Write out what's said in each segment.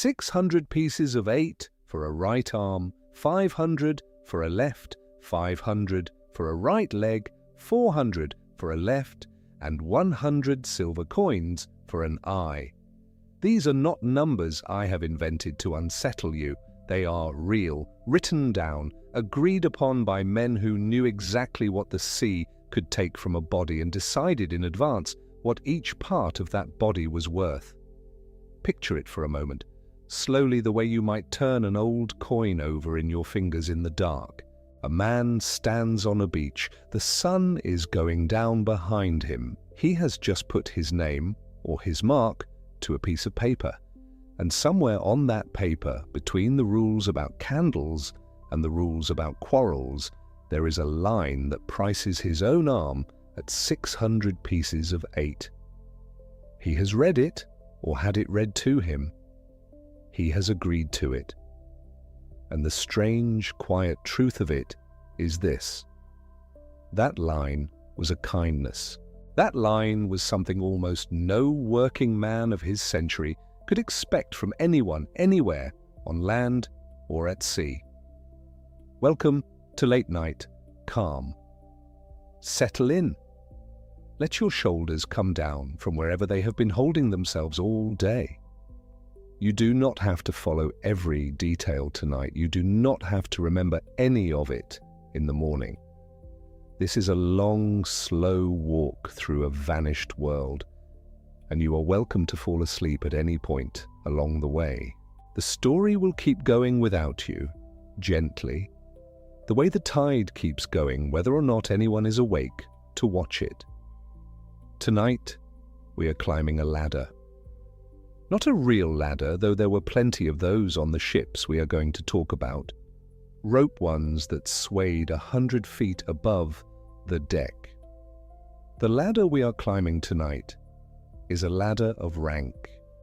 600 pieces of 8 for a right arm, 500 for a left, 500 for a right leg, 400 for a left, and 100 silver coins for an eye. These are not numbers I have invented to unsettle you. They are real, written down, agreed upon by men who knew exactly what the sea could take from a body and decided in advance what each part of that body was worth. Picture it for a moment, slowly, the way you might turn an old coin over in your fingers in the dark. A man stands on a beach. The sun is going down behind him. He has just put his name, or his mark, to a piece of paper. And somewhere on that paper, between the rules about candles and the rules about quarrels, there is a line that prices his own arm at 600 pieces of 8. He has read it, or had it read to him. He has agreed to it. And the strange, quiet truth of it is this: that line was a kindness. That line was something almost no working man of his century could expect from anyone, anywhere, on land or at sea. Welcome to Late Night Calm. Settle in. Let your shoulders come down from wherever they have been holding themselves all day. You do not have to follow every detail tonight. You do not have to remember any of it in the morning. This is a long, slow walk through a vanished world, and you are welcome to fall asleep at any point along the way. The story will keep going without you, gently, the way the tide keeps going, whether or not anyone is awake to watch it. Tonight, we are climbing a ladder. Not a real ladder, though there were plenty of those on the ships we are going to talk about. Rope ones that swayed 100 feet above the deck. The ladder we are climbing tonight is a ladder of rank.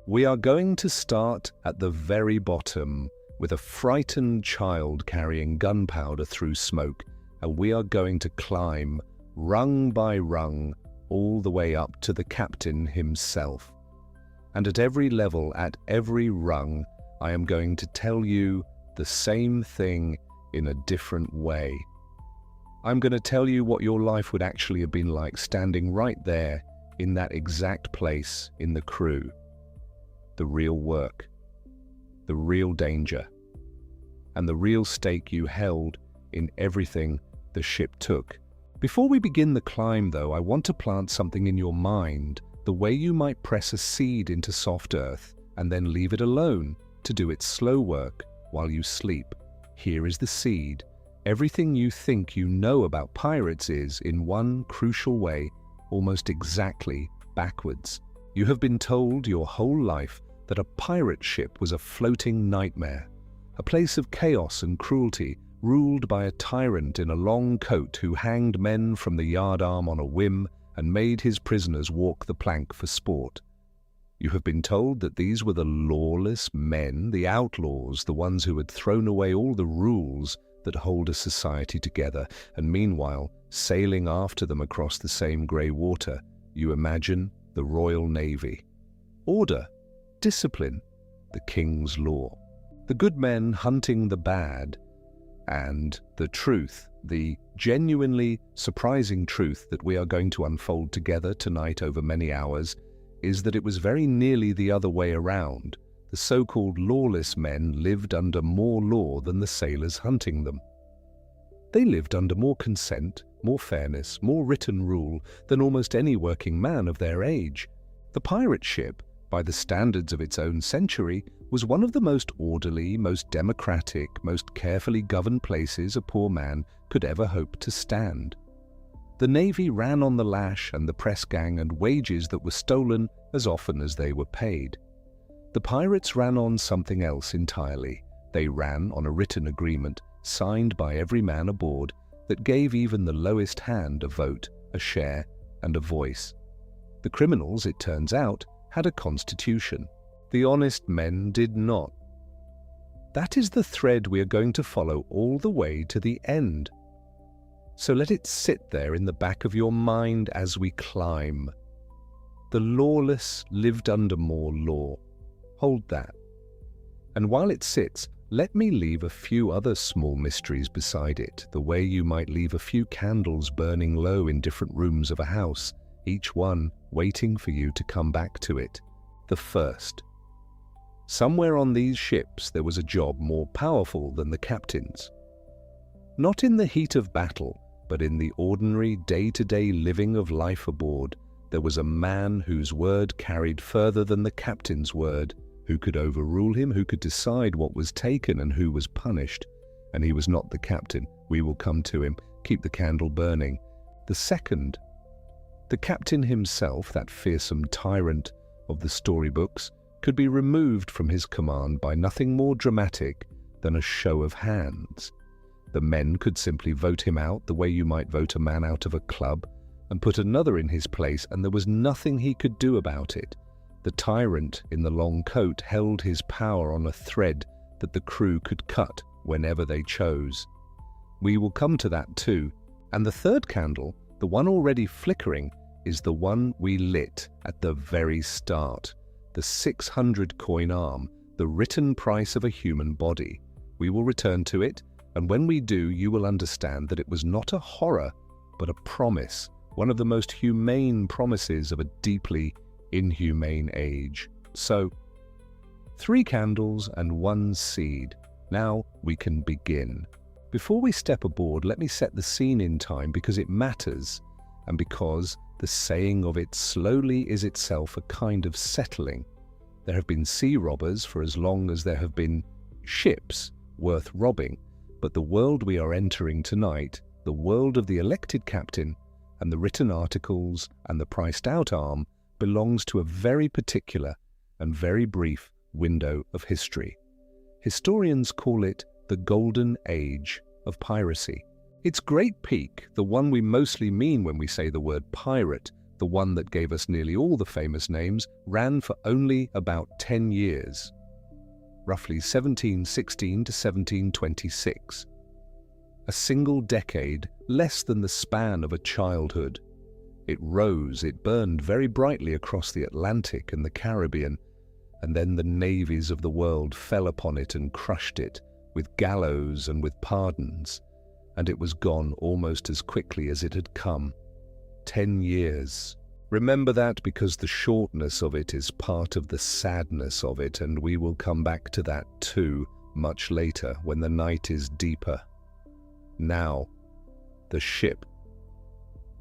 We are going to start at the very bottom with a frightened child carrying gunpowder through smoke, and we are going to climb rung by rung all the way up to the captain himself. And at every level, at every rung, I am going to tell you the same thing in a different way. I'm going to tell you what your life would actually have been like standing right there in that exact place in the crew. The real work, the real danger, and the real stake you held in everything the ship took. Before we begin the climb, though, I want to plant something in your mind, the way you might press a seed into soft earth and then leave it alone to do its slow work while you sleep. Here is the seed. Everything you think you know about pirates is, in one crucial way, almost exactly backwards. You have been told your whole life that a pirate ship was a floating nightmare, a place of chaos and cruelty, ruled by a tyrant in a long coat who hanged men from the yardarm on a whim and made his prisoners walk the plank for sport. You have been told that these were the lawless men, the outlaws, the ones who had thrown away all the rules that hold a society together, and meanwhile, sailing after them across the same grey water, you imagine the Royal Navy. Order, discipline, the king's law. The good men hunting the bad, and the truth, the genuinely surprising truth that we are going to unfold together tonight over many hours, is that it was very nearly the other way around. The so-called lawless men lived under more law than the sailors hunting them. They lived under more consent, more fairness, more written rule than almost any working man of their age. The pirate ship, by the standards of its own century, was one of the most orderly, most democratic, most carefully governed places a poor man could ever hope to stand. The Navy ran on the lash and the press gang and wages that were stolen as often as they were paid. The pirates ran on something else entirely. They ran on a written agreement signed by every man aboard that gave even the lowest hand a vote, a share, and a voice. The criminals, it turns out, had a constitution. The honest men did not. That is the thread we are going to follow all the way to the end. So let it sit there in the back of your mind as we climb. The lawless lived under more law. Hold that. And while it sits, let me leave a few other small mysteries beside it, the way you might leave a few candles burning low in different rooms of a house, each one waiting for you to come back to it. The first. Somewhere on these ships there was a job more powerful than the captain's. Not in the heat of battle, but in the ordinary day-to-day living of life aboard, there was a man whose word carried further than the captain's word, who could overrule him, who could decide what was taken and who was punished. And he was not the captain. We will come to him. Keep the candle burning. The second. The captain himself, that fearsome tyrant of the storybooks, could be removed from his command by nothing more dramatic than a show of hands. The men could simply vote him out the way you might vote a man out of a club and put another in his place, and there was nothing he could do about it. The tyrant in the long coat held his power on a thread that the crew could cut whenever they chose. We will come to that too. And the third candle, the one already flickering, is the one we lit at the very start. The 600 coin arm, the written price of a human body. We will return to it, and when we do, you will understand that it was not a horror, but a promise, one of the most humane promises of a deeply inhumane age. So, 3 candles and 1 seed. Now we can begin. Before we step aboard, let me set the scene in time because it matters, and because the saying of it slowly is itself a kind of settling. There have been sea robbers for as long as there have been ships worth robbing, but the world we are entering tonight, the world of the elected captain and the written articles and the priced-out arm, belongs to a very particular and very brief window of history. Historians call it the Golden Age of Piracy. Its great peak, the one we mostly mean when we say the word pirate, the one that gave us nearly all the famous names, ran for only about 10 years, roughly 1716 to 1726. A single decade, less than the span of a childhood. It rose, it burned very brightly across the Atlantic and the Caribbean, and then the navies of the world fell upon it and crushed it, with gallows and with pardons, and it was gone almost as quickly as it had come. 10 years. Remember that because the shortness of it is part of the sadness of it, and we will come back to that too, much later, when the night is deeper. Now, the ship.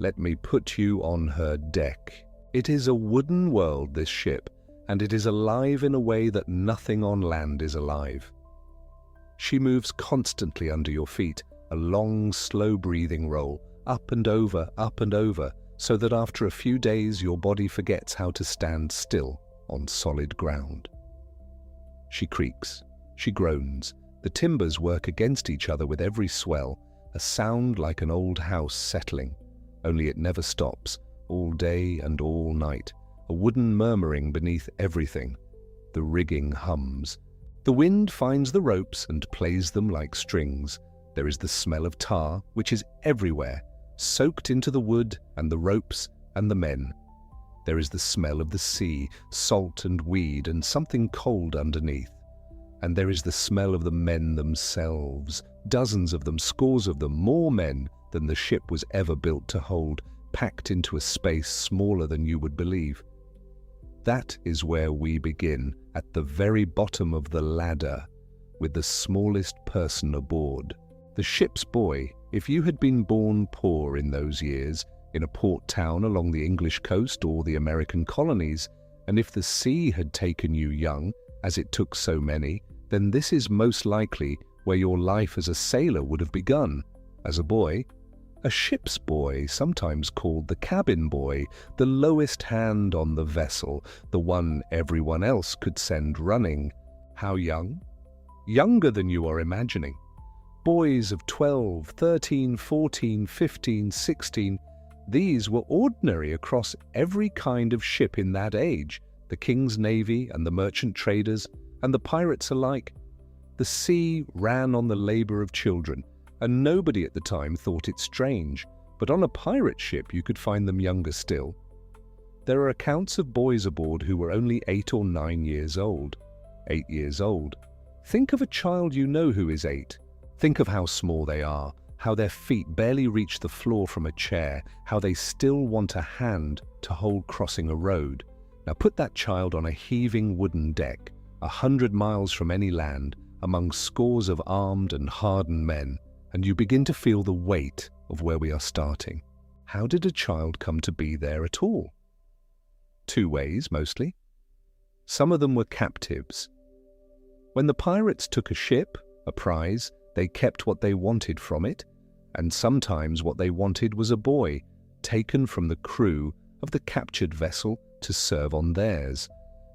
Let me put you on her deck. It is a wooden world, this ship, and it is alive in a way that nothing on land is alive. She moves constantly under your feet, a long, slow-breathing roll, up and over, so that after a few days your body forgets how to stand still on solid ground. She creaks, she groans, the timbers work against each other with every swell, a sound like an old house settling. Only it never stops, all day and all night, a wooden murmuring beneath everything. The rigging hums. The wind finds the ropes and plays them like strings. There is the smell of tar, which is everywhere, soaked into the wood and the ropes and the men. There is the smell of the sea, salt and weed and something cold underneath. And there is the smell of the men themselves, dozens of them, scores of them, more men than the ship was ever built to hold, packed into a space smaller than you would believe. That is where we begin, at the very bottom of the ladder, with the smallest person aboard. The ship's boy. If you had been born poor in those years, in a port town along the English coast or the American colonies, and if the sea had taken you young, as it took so many, then this is most likely where your life as a sailor would have begun. As a boy, a ship's boy, sometimes called the cabin boy, the lowest hand on the vessel, the one everyone else could send running. How young? Younger than you are imagining. Boys of 12, 13, 14, 15, 16, these were ordinary across every kind of ship in that age, the King's Navy and the merchant traders and the pirates alike. The sea ran on the labor of children, and nobody at the time thought it strange, but on a pirate ship you could find them younger still. There are accounts of boys aboard who were only 8 or 9 years old. 8 years old. Think of a child you know who is 8. Think of how small they are, how their feet barely reach the floor from a chair, how they still want a hand to hold crossing a road. Now put that child on a heaving wooden deck, 100 miles from any land, among scores of armed and hardened men, and you begin to feel the weight of where we are starting. How did a child come to be there at all? 2 ways, mostly. Some of them were captives. When the pirates took a ship, a prize, they kept what they wanted from it, and sometimes what they wanted was a boy, taken from the crew of the captured vessel to serve on theirs.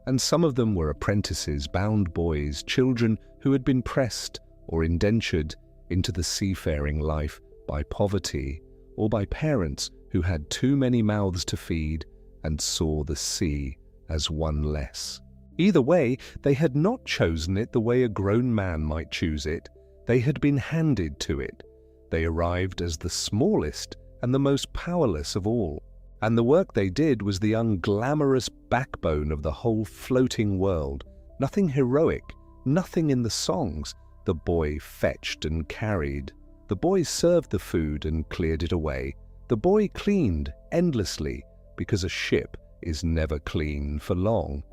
And some of them were apprentices, bound boys, children who had been pressed or indentured into the seafaring life by poverty, or by parents who had too many mouths to feed and saw the sea as one less. Either way, they had not chosen it the way a grown man might choose it. They had been handed to it. They arrived as the smallest and the most powerless of all. And the work they did was the unglamorous backbone of the whole floating world. Nothing heroic, nothing in the songs. The boy fetched and carried. The boy served the food and cleared it away. The boy cleaned endlessly, because a ship is never clean for long.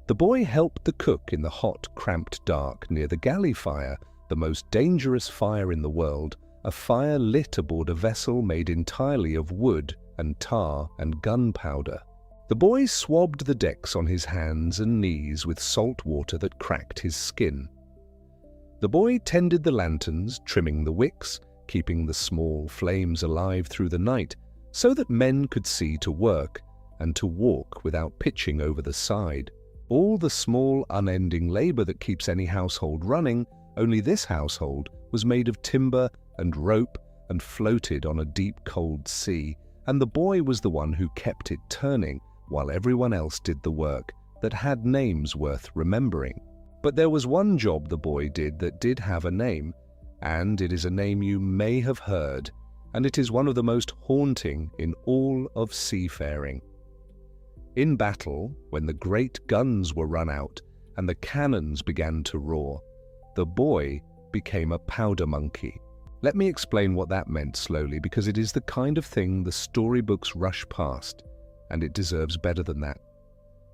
The boy helped the cook in the hot, cramped dark near the galley fire, the most dangerous fire in the world, a fire lit aboard a vessel made entirely of wood and tar and gunpowder. The boy swabbed the decks on his hands and knees with salt water that cracked his skin. The boy tended the lanterns, trimming the wicks, keeping the small flames alive through the night, so that men could see to work and to walk without pitching over the side. All the small, unending labor that keeps any household running, only this household was made of timber and rope and floated on a deep, cold sea, and the boy was the one who kept it turning while everyone else did the work that had names worth remembering. But there was one job the boy did that did have a name, and it is a name you may have heard, and it is one of the most haunting in all of seafaring. In battle, when the great guns were run out and the cannons began to roar, the boy became a powder monkey. Let me explain what that meant slowly, because it is the kind of thing the storybooks rush past, and it deserves better than that.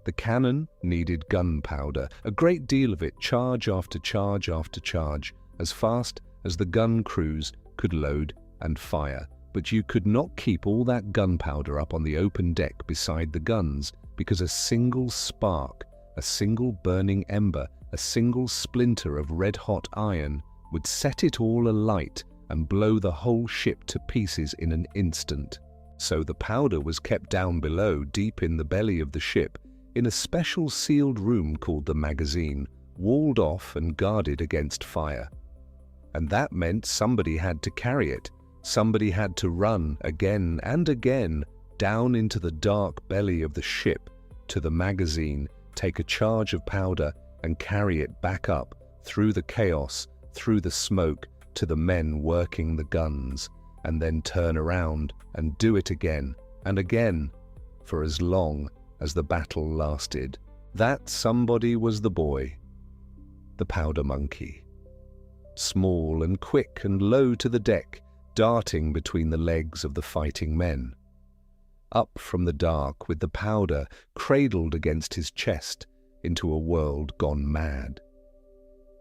The cannon needed gunpowder, a great deal of it, charge after charge after charge, as fast as the gun crews could load and fire. But you could not keep all that gunpowder up on the open deck beside the guns, because a single spark, a single burning ember, a single splinter of red-hot iron would set it all alight and blow the whole ship to pieces in an instant. So the powder was kept down below, deep in the belly of the ship, in a special sealed room called the magazine, walled off and guarded against fire. And that meant somebody had to carry it. Somebody had to run again and again down into the dark belly of the ship to the magazine, take a charge of powder and carry it back up through the chaos, through the smoke, to the men working the guns, and then turn around and do it again and again for as long as the battle lasted. That somebody was the boy, the powder monkey. Small and quick and low to the deck, darting between the legs of the fighting men. Up from the dark with the powder cradled against his chest into a world gone mad.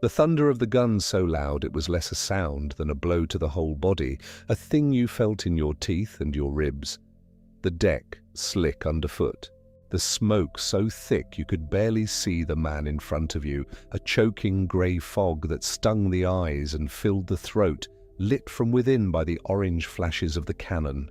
The thunder of the guns so loud it was less a sound than a blow to the whole body, a thing you felt in your teeth and your ribs. The deck slick underfoot. The smoke so thick you could barely see the man in front of you, a choking grey fog that stung the eyes and filled the throat, lit from within by the orange flashes of the cannon.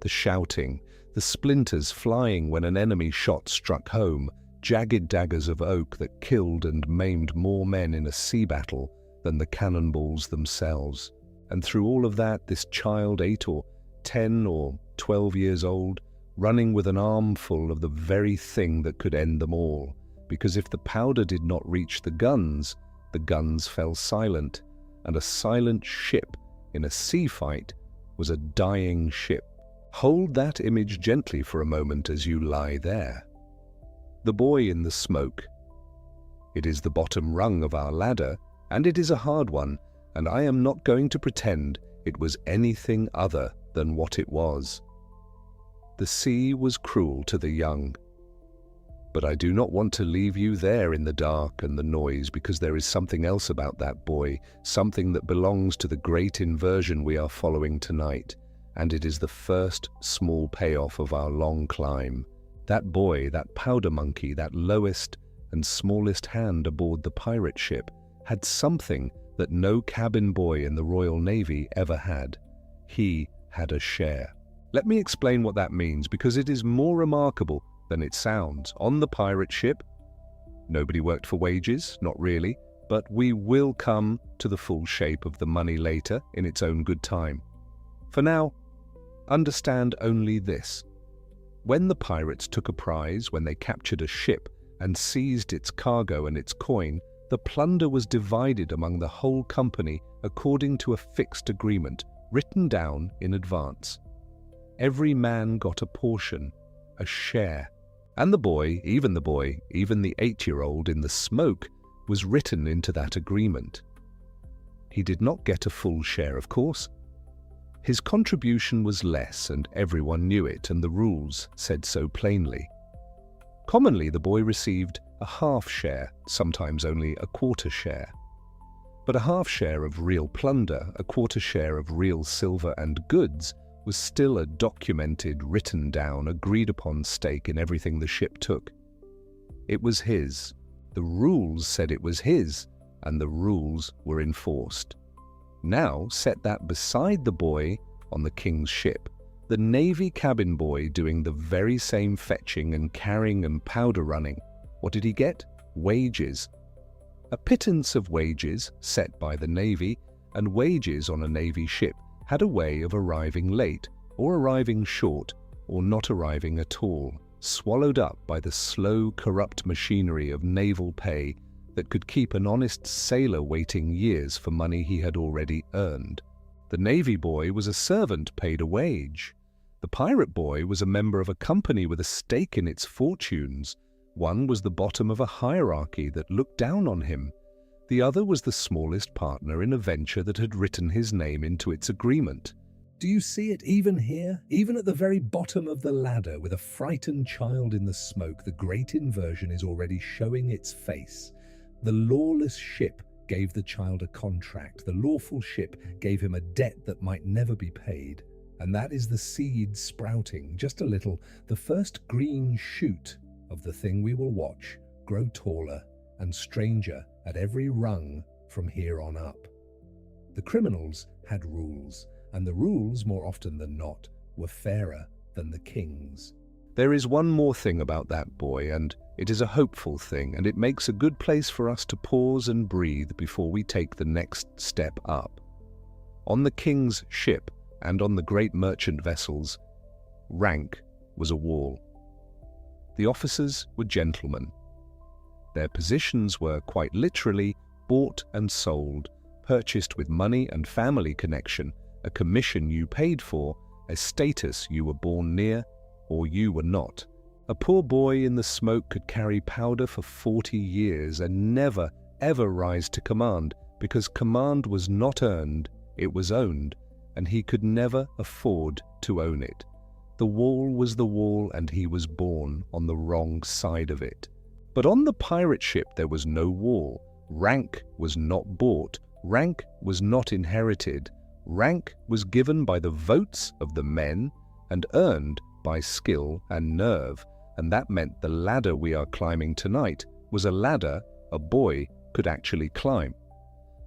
The shouting, the splinters flying when an enemy shot struck home, jagged daggers of oak that killed and maimed more men in a sea battle than the cannonballs themselves. And through all of that, this child, 8 or 10 or 12 years old, running with an armful of the very thing that could end them all, because if the powder did not reach the guns fell silent, and a silent ship in a sea fight was a dying ship. Hold that image gently for a moment as you lie there. The boy in the smoke. It is the bottom rung of our ladder, And it is a hard one, and I am not going to pretend it was anything other than what it was. The sea was cruel to the young. But I do not want to leave you there in the dark and the noise, because there is something else about that boy, something that belongs to the great inversion we are following tonight, and it is the first small payoff of our long climb. That boy, that powder monkey, that lowest and smallest hand aboard the pirate ship, had something that no cabin boy in the Royal Navy ever had. He had a share. Let me explain what that means, because it is more remarkable than it sounds. On the pirate ship, nobody worked for wages, not really, but we will come to the full shape of the money later in its own good time. For now, understand only this. When the pirates took a prize, when they captured a ship and seized its cargo and its coin, the plunder was divided among the whole company according to a fixed agreement written down in advance. Every man got a portion, a share. And the boy, even the 8-year-old in the smoke, was written into that agreement. He did not get a full share, of course. His contribution was less, and everyone knew it, and the rules said so plainly. Commonly, the boy received a half share, sometimes only a quarter share. But a half share of real plunder, a quarter share of real silver and goods, was still a documented, written down, agreed upon stake in everything the ship took. It was his. The rules said it was his, and the rules were enforced. Now set that beside the boy on the king's ship, the Navy cabin boy doing the very same fetching and carrying and powder running. What did he get? Wages. A pittance of wages set by the Navy, and wages on a Navy ship had a way of arriving late, or arriving short, or not arriving at all, swallowed up by the slow, corrupt machinery of naval pay that could keep an honest sailor waiting years for money he had already earned. The Navy boy was a servant paid a wage. The pirate boy was a member of a company with a stake in its fortunes. One was the bottom of a hierarchy that looked down on him. The other was the smallest partner in a venture that had written his name into its agreement. Do you see it even here? Even at the very bottom of the ladder, with a frightened child in the smoke, the great inversion is already showing its face. The lawless ship gave the child a contract. The lawful ship gave him a debt that might never be paid. And that is the seed sprouting, just a little, the first green shoot of the thing we will watch grow taller and stranger at every rung from here on up. The criminals had rules, and the rules, more often than not, were fairer than the king's. There is one more thing about that boy, and it is a hopeful thing, and it makes a good place for us to pause and breathe before we take the next step up. On the king's ship and on the great merchant vessels, rank was a wall. The officers were gentlemen. Their positions were, quite literally, bought and sold, purchased with money and family connection, a commission you paid for, a status you were born near, or you were not. A poor boy in the smoke could carry powder for 40 years and never, ever rise to command, because command was not earned, it was owned, and he could never afford to own it. The wall was the wall, and he was born on the wrong side of it. But on the pirate ship there was no wall. Rank was not bought. Rank was not inherited. Rank was given by the votes of the men and earned by skill and nerve, and that meant the ladder we are climbing tonight was a ladder a boy could actually climb.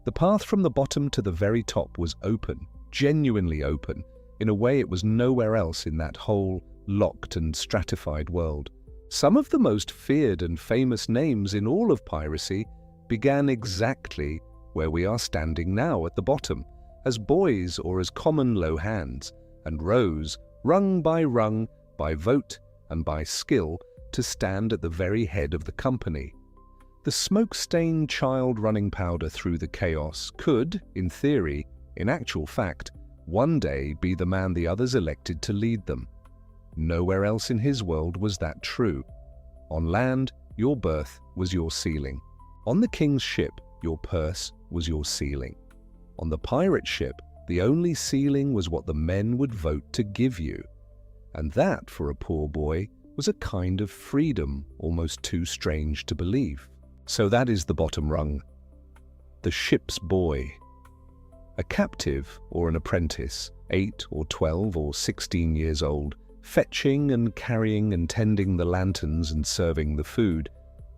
The path from the bottom to the very top was open, genuinely open, in a way it was nowhere else in that whole locked and stratified world. Some of the most feared and famous names in all of piracy began exactly where we are standing now at the bottom, as boys or as common low hands, and rose, rung, by vote and by skill, to stand at the very head of the company. The smoke-stained child running powder through the chaos could, in theory, in actual fact, one day be the man the others elected to lead them. Nowhere else in his world was that true. On land, your berth was your ceiling. On the king's ship, your purse was your ceiling. On the pirate ship, the only ceiling was what the men would vote to give you. And that, for a poor boy, was a kind of freedom almost too strange to believe. So that is the bottom rung. The ship's boy. A captive or an apprentice, 8 or 12 or 16 years old, fetching and carrying and tending the lanterns and serving the food,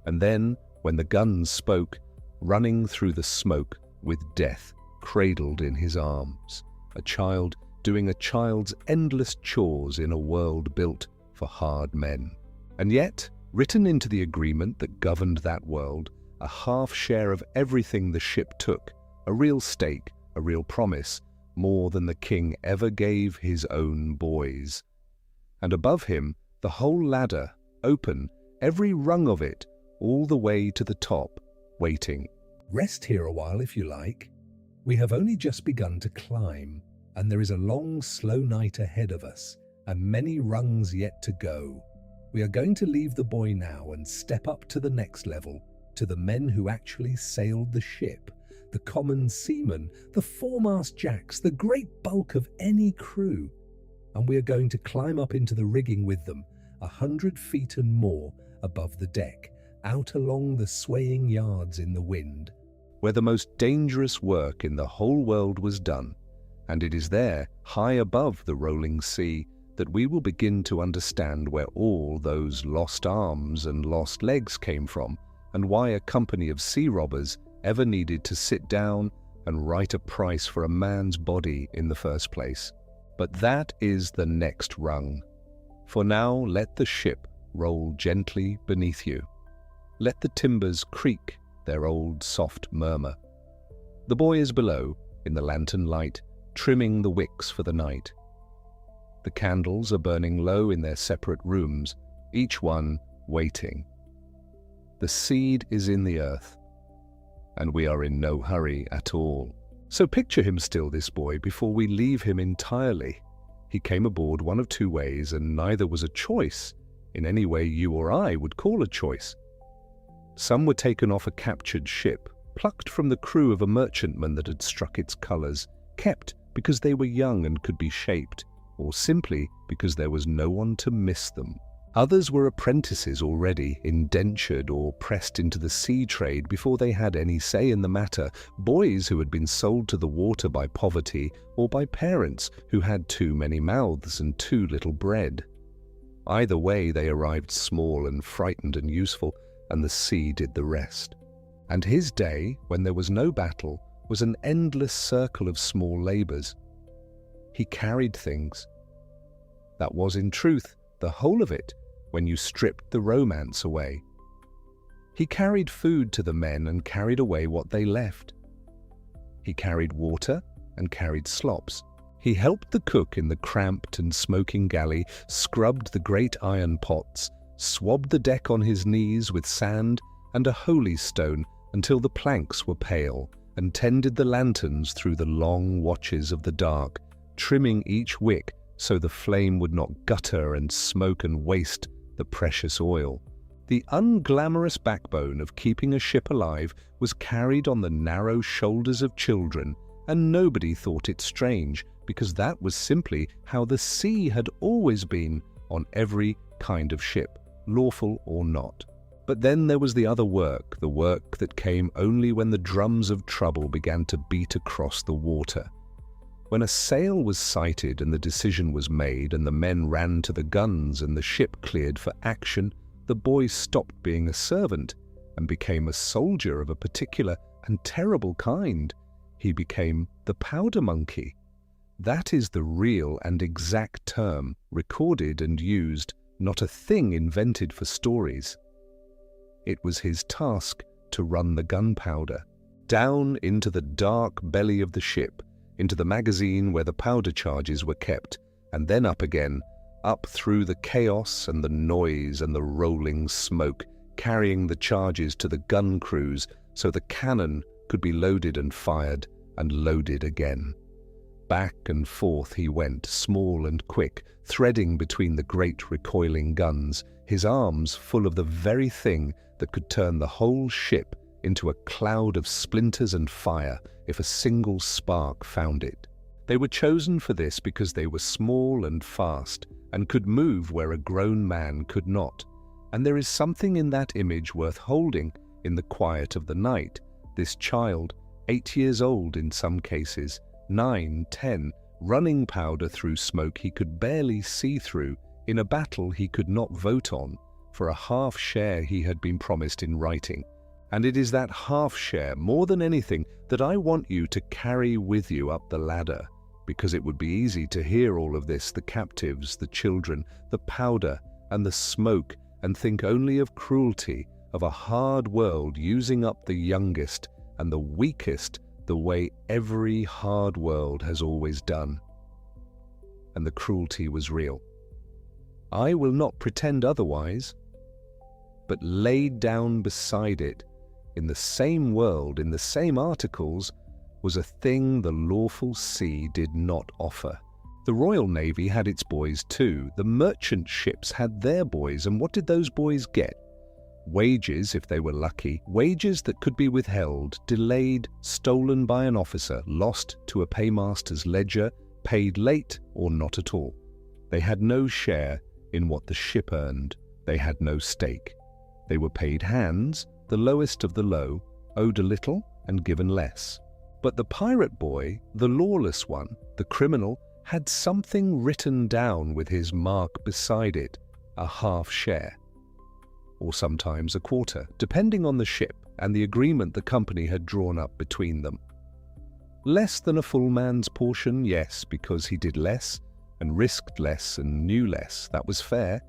and then, when the guns spoke, running through the smoke with death cradled in his arms, a child doing a child's endless chores in a world built for hard men. And yet, written into the agreement that governed that world, a half share of everything the ship took, a real stake, a real promise, more than the king ever gave his own boys. And above him, the whole ladder, open, every rung of it, all the way to the top, waiting. Rest here a while if you like. We have only just begun to climb, and there is a long, slow night ahead of us, and many rungs yet to go. We are going to leave the boy now and step up to the next level, to the men who actually sailed the ship, the common seamen, the foremast jacks, the great bulk of any crew. And we are going to climb up into the rigging with them, 100 feet and more above the deck, out along the swaying yards in the wind, where the most dangerous work in the whole world was done. And it is there, high above the rolling sea, that we will begin to understand where all those lost arms and lost legs came from, and why a company of sea robbers ever needed to sit down and write a price for a man's body in the first place. But that is the next rung. For now, let the ship roll gently beneath you. Let the timbers creak their old soft murmur. The boy is below, in the lantern light, trimming the wicks for the night. The candles are burning low in their separate rooms, each one waiting. The seed is in the earth, and we are in no hurry at all. So picture him still, this boy, before we leave him entirely. He came aboard one of two ways, and neither was a choice, in any way you or I would call a choice. Some were taken off a captured ship, plucked from the crew of a merchantman that had struck its colours, kept because they were young and could be shaped, or simply because there was no one to miss them. Others were apprentices already, indentured or pressed into the sea trade before they had any say in the matter, boys who had been sold to the water by poverty or by parents who had too many mouths and too little bread. Either way, they arrived small and frightened and useful, and the sea did the rest. And his day, when there was no battle, was an endless circle of small labours. He carried things. That was, in truth, the whole of it, when you stripped the romance away. He carried food to the men and carried away what they left. He carried water and carried slops. He helped the cook in the cramped and smoking galley, scrubbed the great iron pots, swabbed the deck on his knees with sand and a holy stone until the planks were pale, and tended the lanterns through the long watches of the dark, trimming each wick so the flame would not gutter and smoke and waste the precious oil. The unglamorous backbone of keeping a ship alive was carried on the narrow shoulders of children, and nobody thought it strange, because that was simply how the sea had always been on every kind of ship, lawful or not. But then there was the other work, the work that came only when the drums of trouble began to beat across the water. When a sail was sighted and the decision was made and the men ran to the guns and the ship cleared for action, the boy stopped being a servant and became a soldier of a particular and terrible kind. He became the powder monkey. That is the real and exact term, recorded and used, not a thing invented for stories. It was his task to run the gunpowder down into the dark belly of the ship, into the magazine where the powder charges were kept, and then up again, up through the chaos and the noise and the rolling smoke, carrying the charges to the gun crews so the cannon could be loaded and fired and loaded again. Back and forth he went, small and quick, threading between the great recoiling guns, his arms full of the very thing that could turn the whole ship into a cloud of splinters and fire if a single spark found it. They were chosen for this because they were small and fast and could move where a grown man could not. And there is something in that image worth holding in the quiet of the night. This child, 8 years old in some cases, 9, 10, running powder through smoke he could barely see through, in a battle he could not vote on, for a half share he had been promised in writing. And it is that half share, more than anything, that I want you to carry with you up the ladder, because it would be easy to hear all of this, the captives, the children, the powder, and the smoke, and think only of cruelty, of a hard world using up the youngest and the weakest the way every hard world has always done. And the cruelty was real. I will not pretend otherwise, but laid down beside it, in the same world, in the same articles, was a thing the lawful sea did not offer. The Royal Navy had its boys too. The merchant ships had their boys, and what did those boys get? Wages, if they were lucky, wages that could be withheld, delayed, stolen by an officer, lost to a paymaster's ledger, paid late or not at all. They had no share in what the ship earned. They had no stake. They were paid hands, the lowest of the low, owed a little and given less. But the pirate boy, the lawless one, the criminal, had something written down with his mark beside it, a half share, or sometimes a quarter, depending on the ship and the agreement the company had drawn up between them. Less than a full man's portion, yes, because he did less and risked less and knew less. That was fair,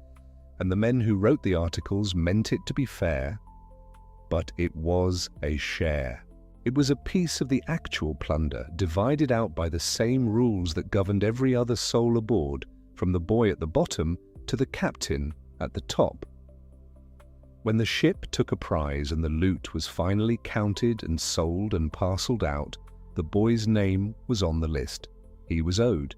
and the men who wrote the articles meant it to be fair, but it was a share. It was a piece of the actual plunder, divided out by the same rules that governed every other soul aboard, from the boy at the bottom to the captain at the top. When the ship took a prize and the loot was finally counted and sold and parceled out, the boy's name was on the list. He was owed.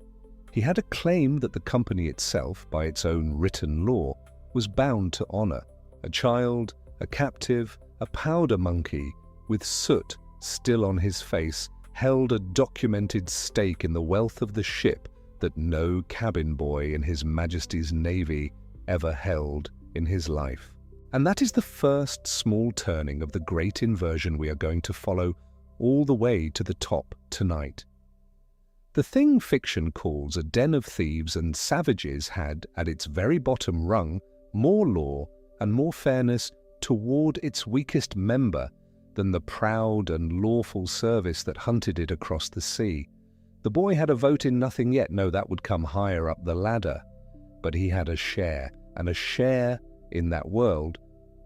He had a claim that the company itself, by its own written law, was bound to honor. A child, a captive, a powder monkey, with soot still on his face, held a documented stake in the wealth of the ship that no cabin boy in His Majesty's Navy ever held in his life. And that is the first small turning of the great inversion we are going to follow all the way to the top tonight. The thing fiction calls a den of thieves and savages had, at its very bottom rung, more law and more fairness toward its weakest member than the proud and lawful service that hunted it across the sea. The boy had a vote in nothing yet. No, that would come higher up the ladder. But he had a share, and a share in that world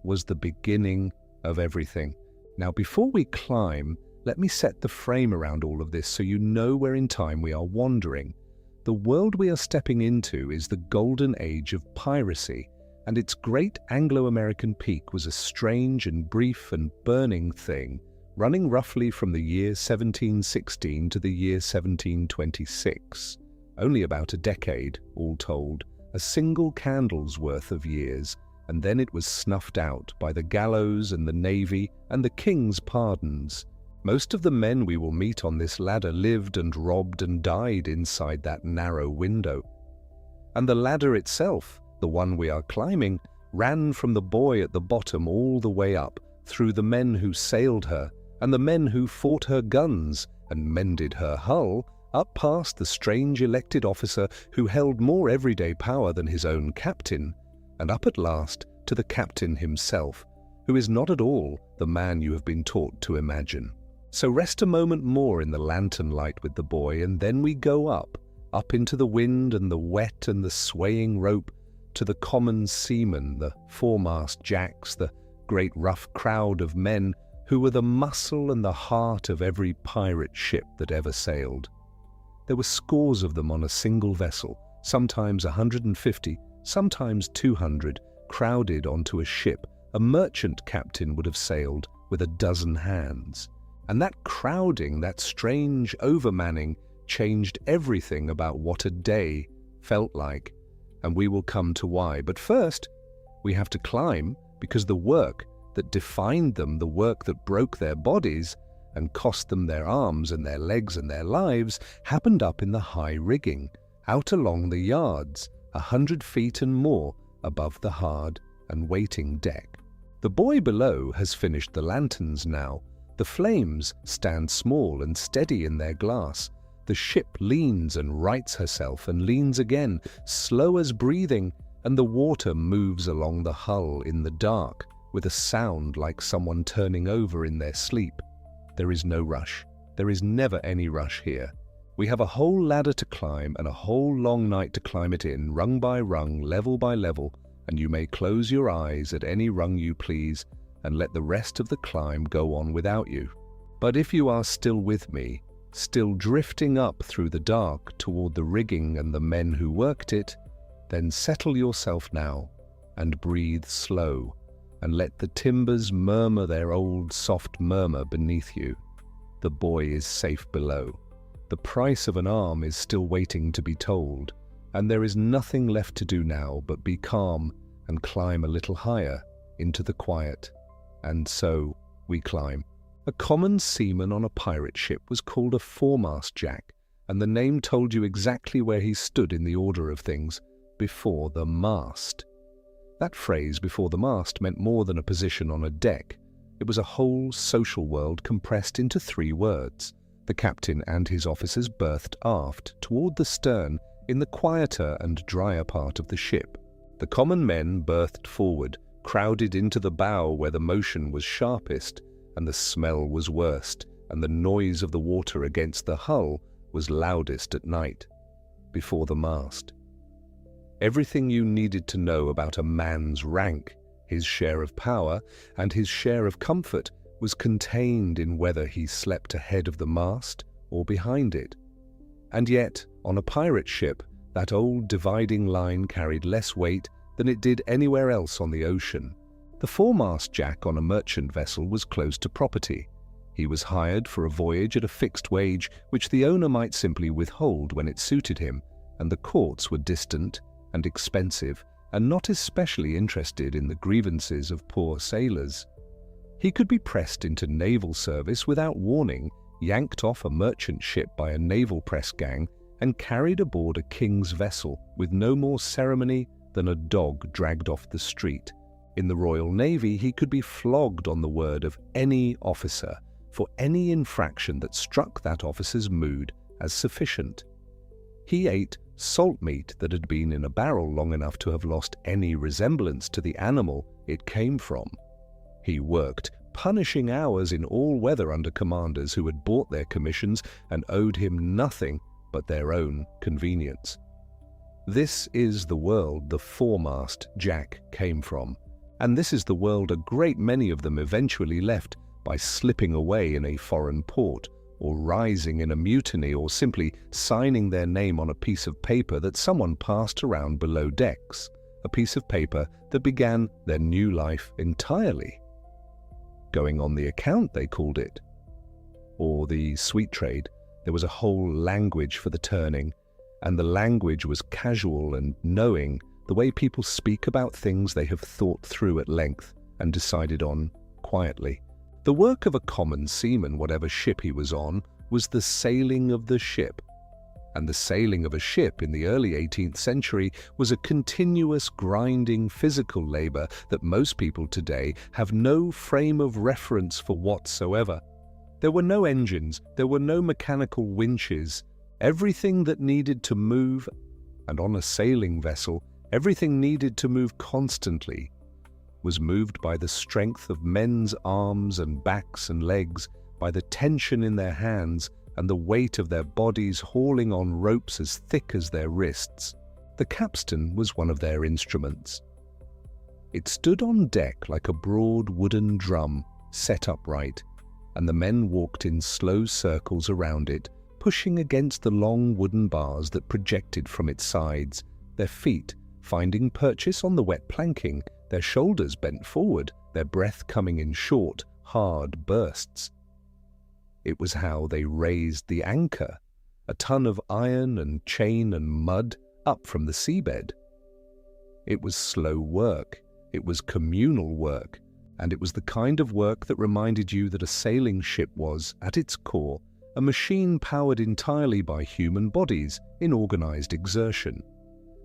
was the beginning of everything. Now, before we climb, let me set the frame around all of this so you know where in time we are wandering. The world we are stepping into is the Golden Age of Piracy, and its great Anglo-American peak was a strange and brief and burning thing, running roughly from the year 1716 to the year 1726. Only about a decade, all told, a single candle's worth of years, and then it was snuffed out by the gallows and the navy and the king's pardons. Most of the men we will meet on this ladder lived and robbed and died inside that narrow window. And the ladder itself, the one we are climbing, ran from the boy at the bottom all the way up, through the men who sailed her, and the men who fought her guns and mended her hull, up past the strange elected officer who held more everyday power than his own captain, and up at last to the captain himself, who is not at all the man you have been taught to imagine. So rest a moment more in the lantern light with the boy, and then we go up into the wind and the wet and the swaying rope, to the common seamen, the foremast jacks, the great rough crowd of men who were the muscle and the heart of every pirate ship that ever sailed. There were scores of them on a single vessel, sometimes 150, sometimes 200, crowded onto a ship a merchant captain would have sailed with a dozen hands. And that crowding, that strange overmanning, changed everything about what a day felt like. And we will come to why. But first, we have to climb, because the work, that defined them, the work that broke their bodies and cost them their arms and their legs and their lives, happened up in the high rigging, out along the yards, 100 feet and more above the hard and waiting deck. The boy below has finished the lanterns now. The flames stand small and steady in their glass. The ship leans and rights herself and leans again, slow as breathing, and the water moves along the hull in the dark with a sound like someone turning over in their sleep. There is no rush. There is never any rush here. We have a whole ladder to climb and a whole long night to climb it in, rung by rung, level by level, and you may close your eyes at any rung you please and let the rest of the climb go on without you. But if you are still with me, still drifting up through the dark toward the rigging and the men who worked it, then settle yourself now and breathe slow and let the timbers murmur their old soft murmur beneath you. The boy is safe below. The price of an arm is still waiting to be told, and there is nothing left to do now but be calm and climb a little higher into the quiet. And so we climb. A common seaman on a pirate ship was called a foremast jack, and the name told you exactly where he stood in the order of things, before the mast. That phrase, before the mast, meant more than a position on a deck. It was a whole social world compressed into 3 words. The captain and his officers berthed aft, toward the stern, in the quieter and drier part of the ship. The common men berthed forward, crowded into the bow where the motion was sharpest, and the smell was worst, and the noise of the water against the hull was loudest at night, before the mast. Everything you needed to know about a man's rank, his share of power, and his share of comfort was contained in whether he slept ahead of the mast or behind it. And yet, on a pirate ship, that old dividing line carried less weight than it did anywhere else on the ocean. The foremast jack on a merchant vessel was close to property. He was hired for a voyage at a fixed wage which the owner might simply withhold when it suited him, and the courts were distant and expensive and not especially interested in the grievances of poor sailors. He could be pressed into naval service without warning, yanked off a merchant ship by a naval press gang, and carried aboard a king's vessel with no more ceremony than a dog dragged off the street. In the Royal Navy, he could be flogged on the word of any officer for any infraction that struck that officer's mood as sufficient. He ate salt meat that had been in a barrel long enough to have lost any resemblance to the animal it came from. He worked punishing hours in all weather under commanders who had bought their commissions and owed him nothing but their own convenience. This is the world the foremast jack came from, and this is the world a great many of them eventually left by slipping away in a foreign port, or rising in a mutiny, or simply signing their name on a piece of paper that someone passed around below decks, a piece of paper that began their new life entirely. Going on the account, they called it. Or the sweet trade. There was a whole language for the turning, and the language was casual and knowing, the way people speak about things they have thought through at length and decided on quietly. The work of a common seaman, whatever ship he was on, was the sailing of the ship. And the sailing of a ship in the early 18th century was a continuous grinding physical labor that most people today have no frame of reference for whatsoever. There were no engines, there were no mechanical winches. Everything that needed to move, and on a sailing vessel, everything needed to move constantly, was moved by the strength of men's arms and backs and legs, by the tension in their hands and the weight of their bodies hauling on ropes as thick as their wrists. The capstan was one of their instruments. It stood on deck like a broad wooden drum, set upright, and the men walked in slow circles around it, pushing against the long wooden bars that projected from its sides, their feet finding purchase on the wet planking, their shoulders bent forward, their breath coming in short, hard bursts. It was how they raised the anchor, a ton of iron and chain and mud up from the seabed. It was slow work. It was communal work. and it was the kind of work that reminded you that a sailing ship was, at its core, a machine powered entirely by human bodies in organized exertion.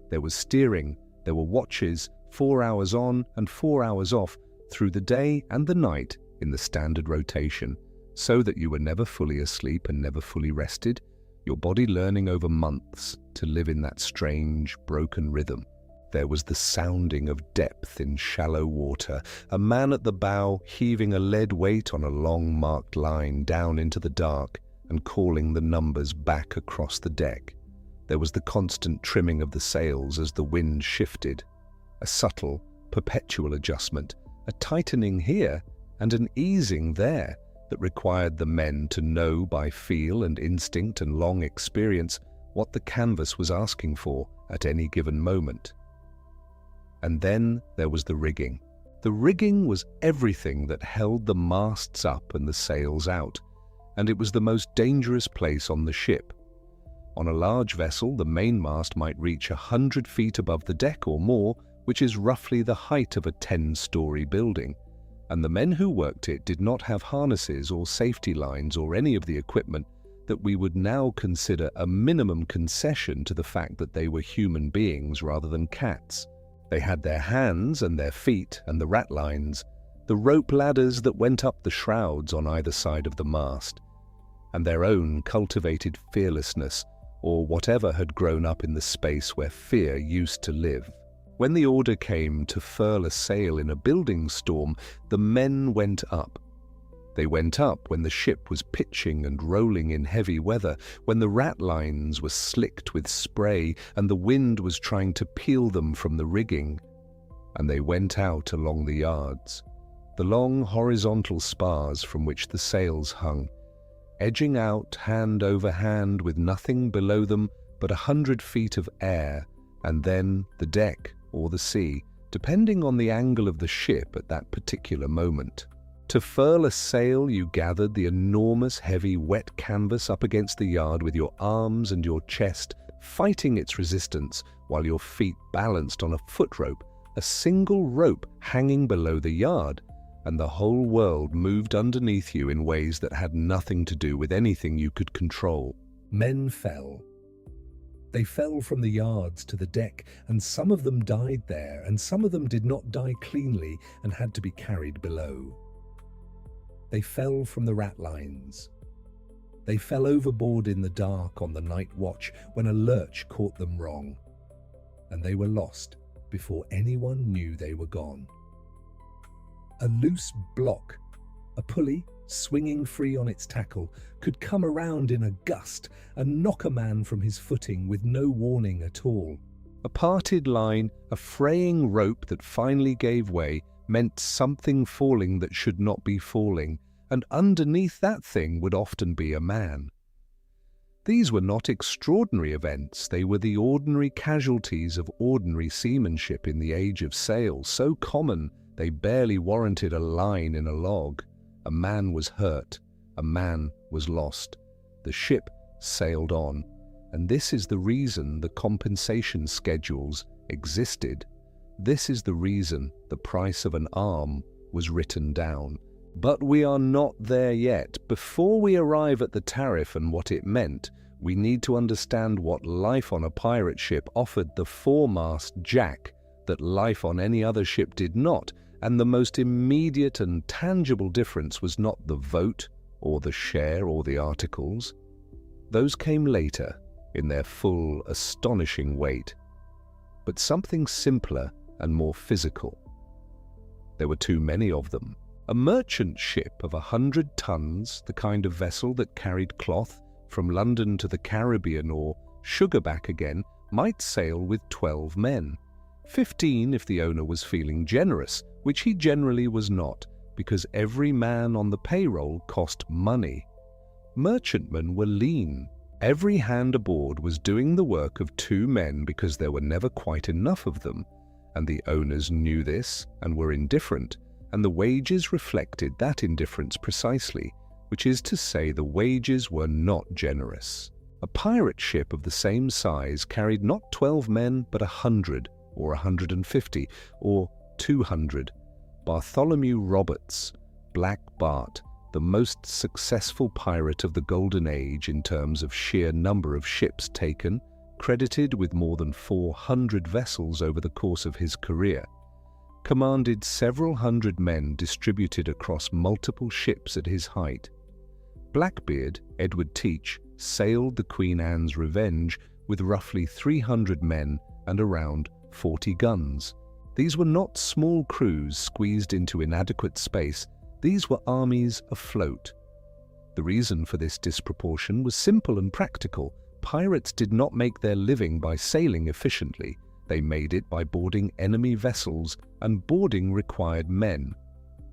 There was steering, there were watches, 4 hours on and 4 hours off through the day and the night in the standard rotation, so that you were never fully asleep and never fully rested, your body learning over months to live in that strange, broken rhythm. There was the sounding of depth in shallow water, a man at the bow heaving a lead weight on a long marked line down into the dark and calling the numbers back across the deck. There was the constant trimming of the sails as the wind shifted, a subtle, perpetual adjustment, a tightening here and an easing there that required the men to know by feel and instinct and long experience what the canvas was asking for at any given moment. And then there was the rigging. The rigging was everything that held the masts up and the sails out, and it was the most dangerous place on the ship. On a large vessel, the mainmast might reach 100 feet above the deck or more, which is roughly the height of a 10-story building, and the men who worked it did not have harnesses or safety lines or any of the equipment that we would now consider a minimum concession to the fact that they were human beings rather than cats. They had their hands and their feet and the ratlines, the rope ladders that went up the shrouds on either side of the mast, and their own cultivated fearlessness, or whatever had grown up in the space where fear used to live. When the order came to furl a sail in a building storm, the men went up. They went up when the ship was pitching and rolling in heavy weather, when the ratlines were slicked with spray and the wind was trying to peel them from the rigging. And they went out along the yards, the long horizontal spars from which the sails hung, edging out hand over hand with nothing below them but 100 feet of air, and then the deck or the sea, depending on the angle of the ship at that particular moment. To furl a sail, you gathered the enormous heavy wet canvas up against the yard with your arms and your chest fighting its resistance while your feet balanced on a foot rope, a single rope hanging below the yard, and the whole world moved underneath you in ways that had nothing to do with anything you could control. Men fell. They fell from the yards to the deck, and some of them died there, and some of them did not die cleanly and had to be carried below. They fell from the ratlines. They fell overboard in the dark on the night watch when a lurch caught them wrong, and they were lost before anyone knew they were gone. A loose block, a pulley swinging free on its tackle, could come around in a gust and knock a man from his footing with no warning at all. A parted line, a fraying rope that finally gave way, meant something falling that should not be falling, and underneath that thing would often be a man. These were not extraordinary events, they were the ordinary casualties of ordinary seamanship in the age of sail, so common they barely warranted a line in a log. A man was hurt, a man was lost. The ship sailed on, and this is the reason the compensation schedules existed. This is the reason the price of an arm was written down. But we are not there yet. Before we arrive at the tariff and what it meant, we need to understand what life on a pirate ship offered the foremast jack that life on any other ship did not, and the most immediate and tangible difference was not the vote or the share or the articles. Those came later, in their full, astonishing weight, but something simpler and more physical. There were too many of them. A merchant ship of 100 tons, the kind of vessel that carried cloth from London to the Caribbean or sugar back again, might sail with 12 men. 15 if the owner was feeling generous, which he generally was not, because every man on the payroll cost money. Merchantmen were lean. Every hand aboard was doing the work of 2 men because there were never quite enough of them, and the owners knew this and were indifferent, and the wages reflected that indifference precisely, which is to say the wages were not generous. A pirate ship of the same size carried not 12 men but 100, or 150, or 200. Bartholomew Roberts, Black Bart, the most successful pirate of the Golden Age in terms of sheer number of ships taken, credited with more than 400 vessels over the course of his career, commanded several hundred men distributed across multiple ships at his height. Blackbeard, Edward Teach, sailed the Queen Anne's Revenge with roughly 300 men and around 40 guns. These were not small crews squeezed into inadequate space, these were armies afloat. The reason for this disproportion was simple and practical. Pirates did not make their living by sailing efficiently. They made it by boarding enemy vessels, and boarding required men.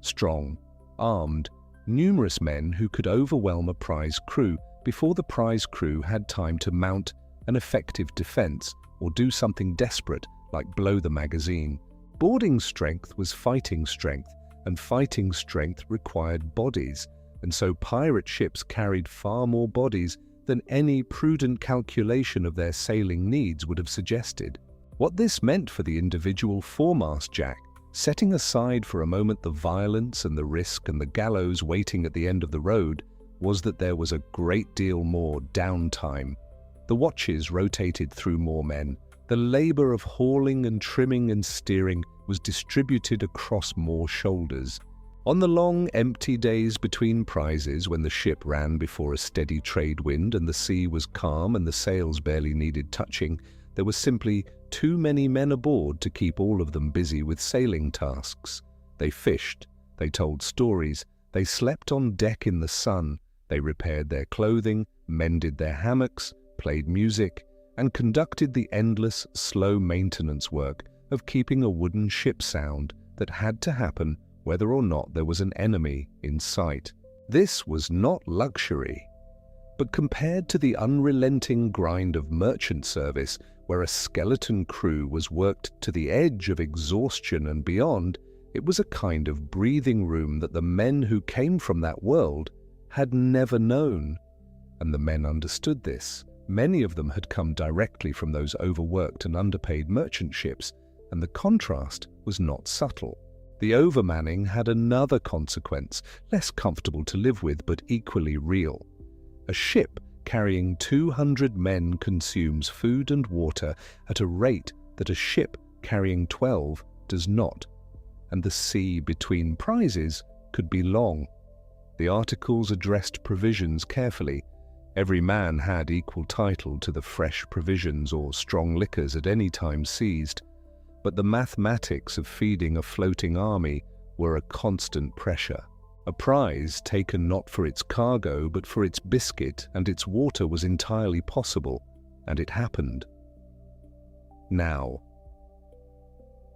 Strong, armed, numerous men who could overwhelm a prize crew before the prize crew had time to mount an effective defense or do something desperate like blow the magazine. Boarding strength was fighting strength, and fighting strength required bodies, and so pirate ships carried far more bodies than any prudent calculation of their sailing needs would have suggested. What this meant for the individual foremast jack, setting aside for a moment the violence and the risk and the gallows waiting at the end of the road, was that there was a great deal more downtime. The watches rotated through more men. The labor of hauling and trimming and steering was distributed across more shoulders. On the long, empty days between prizes, when the ship ran before a steady trade wind and the sea was calm and the sails barely needed touching, there were simply too many men aboard to keep all of them busy with sailing tasks. They fished, they told stories, they slept on deck in the sun, they repaired their clothing, mended their hammocks, played music, and conducted the endless, slow maintenance work of keeping a wooden ship sound that had to happen whether or not there was an enemy in sight. This was not luxury, but compared to the unrelenting grind of merchant service, where a skeleton crew was worked to the edge of exhaustion and beyond, it was a kind of breathing room that the men who came from that world had never known. And the men understood this. Many of them had come directly from those overworked and underpaid merchant ships, and the contrast was not subtle. The overmanning had another consequence, less comfortable to live with but equally real. A ship carrying 200 men consumes food and water at a rate that a ship carrying 12 does not, and the sea between prizes could be long. The articles addressed provisions carefully. Every man had equal title to the fresh provisions or strong liquors at any time seized, but the mathematics of feeding a floating army were a constant pressure. A prize taken not for its cargo but for its biscuit and its water was entirely possible, and it happened. Now,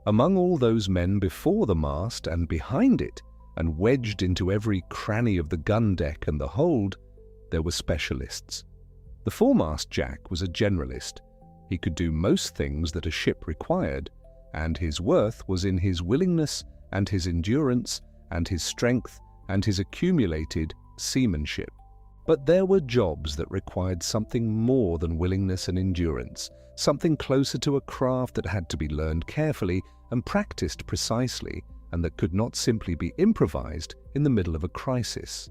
among all those men before the mast and behind it, and wedged into every cranny of the gun deck and the hold, there were specialists. The foremast jack was a generalist. He could do most things that a ship required, and his worth was in his willingness and his endurance and his strength and his accumulated seamanship. But there were jobs that required something more than willingness and endurance, something closer to a craft that had to be learned carefully and practiced precisely, and that could not simply be improvised in the middle of a crisis.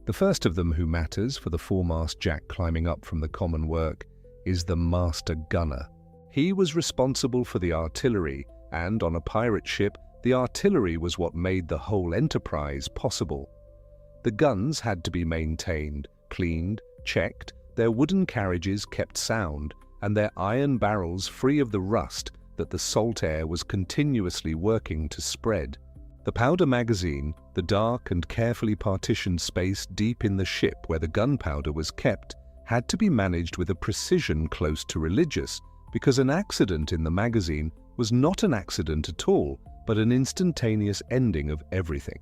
The first of them who matters for the foremast jack climbing up from the common work is the master gunner. He was responsible for the artillery, and on a pirate ship, the artillery was what made the whole enterprise possible. The guns had to be maintained, cleaned, checked, their wooden carriages kept sound, and their iron barrels free of the rust that the salt air was continuously working to spread. The powder magazine, the dark and carefully partitioned space deep in the ship where the gunpowder was kept, had to be managed with a precision close to religious, because an accident in the magazine was not an accident at all, but an instantaneous ending of everything.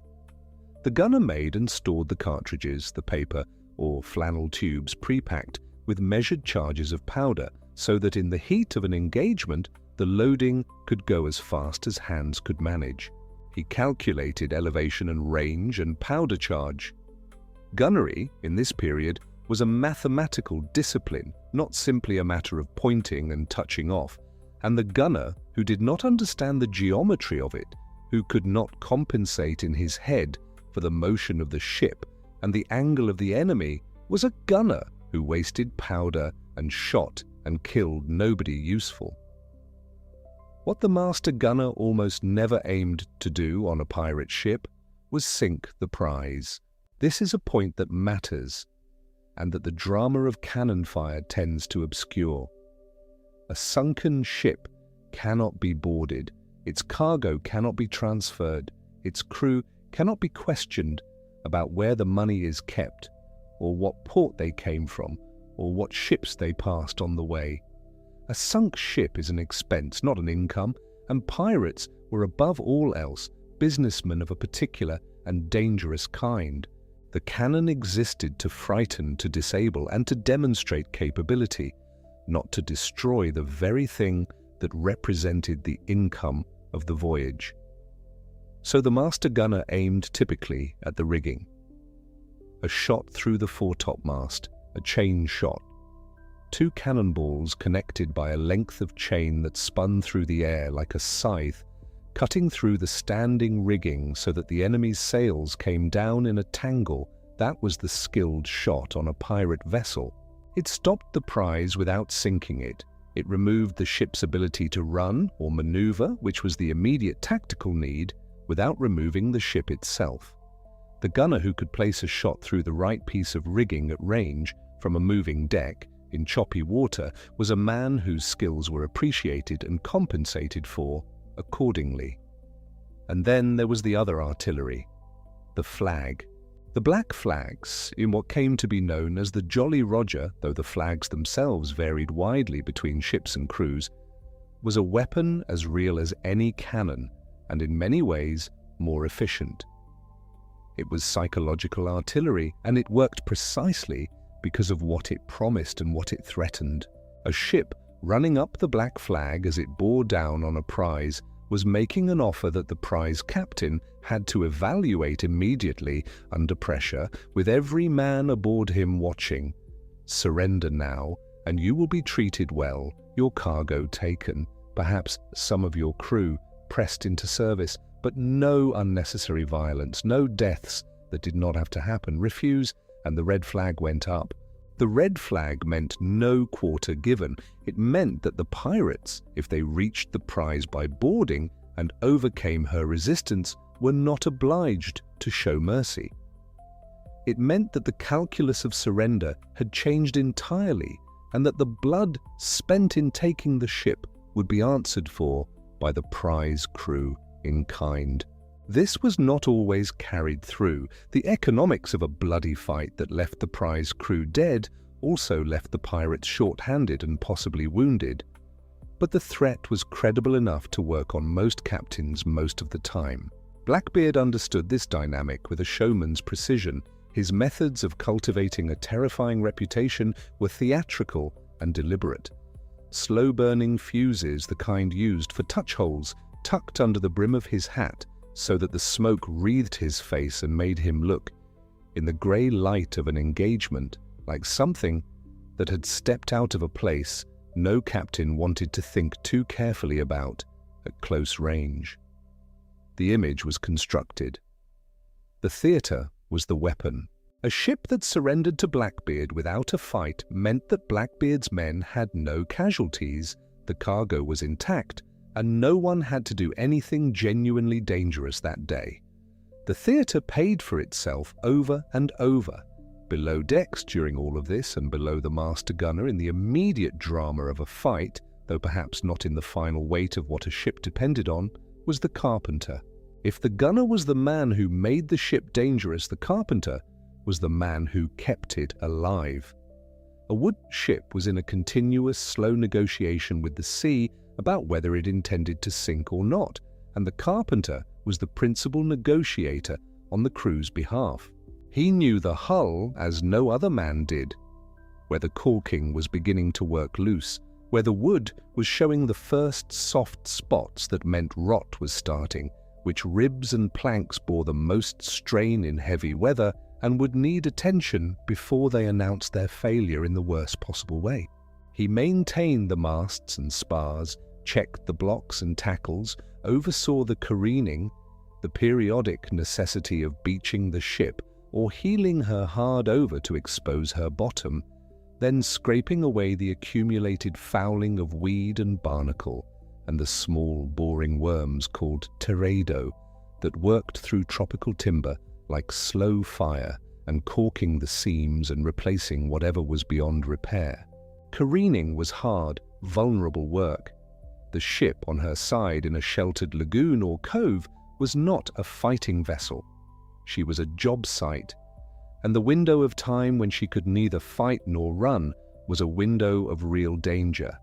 The gunner made and stored the cartridges, the paper, or flannel tubes pre-packed with measured charges of powder, so that in the heat of an engagement, the loading could go as fast as hands could manage. He calculated elevation and range and powder charge. Gunnery, in this period, was a mathematical discipline, not simply a matter of pointing and touching off, and the gunner, who did not understand the geometry of it, who could not compensate in his head for the motion of the ship and the angle of the enemy, was a gunner who wasted powder and shot and killed nobody useful. What the master gunner almost never aimed to do on a pirate ship was sink the prize. This is a point that matters, and that the drama of cannon fire tends to obscure. A sunken ship cannot be boarded, its cargo cannot be transferred, its crew cannot be questioned about where the money is kept, or what port they came from, or what ships they passed on the way. A sunk ship is an expense, not an income, and pirates were above all else businessmen of a particular and dangerous kind. The cannon existed to frighten, to disable, and to demonstrate capability, not to destroy the very thing that represented the income of the voyage. So the master gunner aimed typically at the rigging. A shot through the foretopmast, a chain shot. 2 cannonballs connected by a length of chain that spun through the air like a scythe, cutting through the standing rigging so that the enemy's sails came down in a tangle. That was the skilled shot on a pirate vessel. It stopped the prize without sinking it. It removed the ship's ability to run or maneuver, which was the immediate tactical need, without removing the ship itself. The gunner who could place a shot through the right piece of rigging at range from a moving deck in choppy water was a man whose skills were appreciated and compensated for accordingly. And then there was the other artillery, the flag. The black flags, in what came to be known as the Jolly Roger, though the flags themselves varied widely between ships and crews, was a weapon as real as any cannon, and in many ways more efficient. It was psychological artillery, and it worked precisely because of what it promised and what it threatened. A ship running up the black flag as it bore down on a prize was making an offer that the prize captain had to evaluate immediately under pressure, with every man aboard him watching. Surrender now, and you will be treated well, your cargo taken, perhaps some of your crew pressed into service, but no unnecessary violence, no deaths that did not have to happen. Refuse, and the red flag went up. The red flag meant no quarter given. It meant that the pirates, if they reached the prize by boarding and overcame her resistance, were not obliged to show mercy. It meant that the calculus of surrender had changed entirely, and that the blood spent in taking the ship would be answered for by the prize crew in kind. This was not always carried through. The economics of a bloody fight that left the prize crew dead also left the pirates short-handed and possibly wounded. But the threat was credible enough to work on most captains most of the time. Blackbeard understood this dynamic with a showman's precision. His methods of cultivating a terrifying reputation were theatrical and deliberate. Slow-burning fuses, the kind used for touch holes, tucked under the brim of his hat, so that the smoke wreathed his face and made him look, in the grey light of an engagement, like something that had stepped out of a place no captain wanted to think too carefully about at close range. The image was constructed. The theatre was the weapon. A ship that surrendered to Blackbeard without a fight meant that Blackbeard's men had no casualties, the cargo was intact, and no one had to do anything genuinely dangerous that day. The theatre paid for itself over and over. Below decks during all of this, and below the master gunner in the immediate drama of a fight, though perhaps not in the final weight of what a ship depended on, was the carpenter. If the gunner was the man who made the ship dangerous, the carpenter was the man who kept it alive. A wood ship was in a continuous, slow negotiation with the sea about whether it intended to sink or not, and the carpenter was the principal negotiator on the crew's behalf. He knew the hull as no other man did, where the caulking was beginning to work loose, where the wood was showing the first soft spots that meant rot was starting, which ribs and planks bore the most strain in heavy weather and would need attention before they announced their failure in the worst possible way. He maintained the masts and spars, checked the blocks and tackles, oversaw the careening, the periodic necessity of beaching the ship or heeling her hard over to expose her bottom, then scraping away the accumulated fouling of weed and barnacle and the small boring worms called teredo that worked through tropical timber like slow fire and caulking the seams and replacing whatever was beyond repair. Careening was hard, vulnerable work. The ship on her side in a sheltered lagoon or cove was not a fighting vessel. She was a job site, and the window of time when she could neither fight nor run was a window of real danger,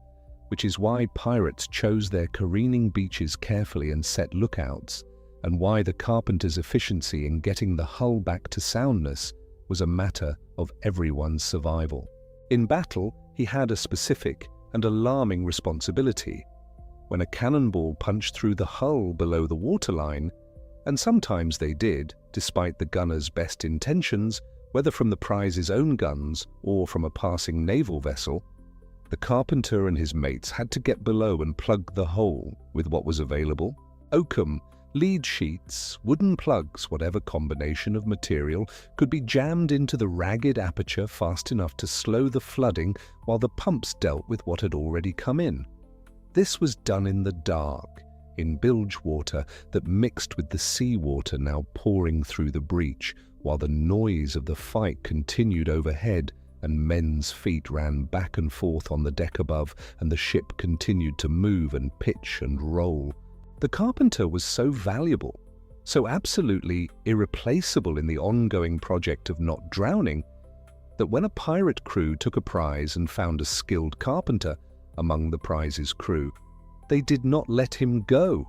which is why pirates chose their careening beaches carefully and set lookouts, and why the carpenter's efficiency in getting the hull back to soundness was a matter of everyone's survival. In battle, he had a specific and alarming responsibility. When a cannonball punched through the hull below the waterline, and sometimes they did, despite the gunner's best intentions, whether from the prize's own guns or from a passing naval vessel, the carpenter and his mates had to get below and plug the hole with what was available. Oakum, lead sheets, wooden plugs, whatever combination of material could be jammed into the ragged aperture fast enough to slow the flooding while the pumps dealt with what had already come in. This was done in the dark, in bilge water that mixed with the sea water now pouring through the breach, while the noise of the fight continued overhead and men's feet ran back and forth on the deck above and the ship continued to move and pitch and roll. The carpenter was so valuable, so absolutely irreplaceable in the ongoing project of not drowning, that when a pirate crew took a prize and found a skilled carpenter among the prize's crew, they did not let him go.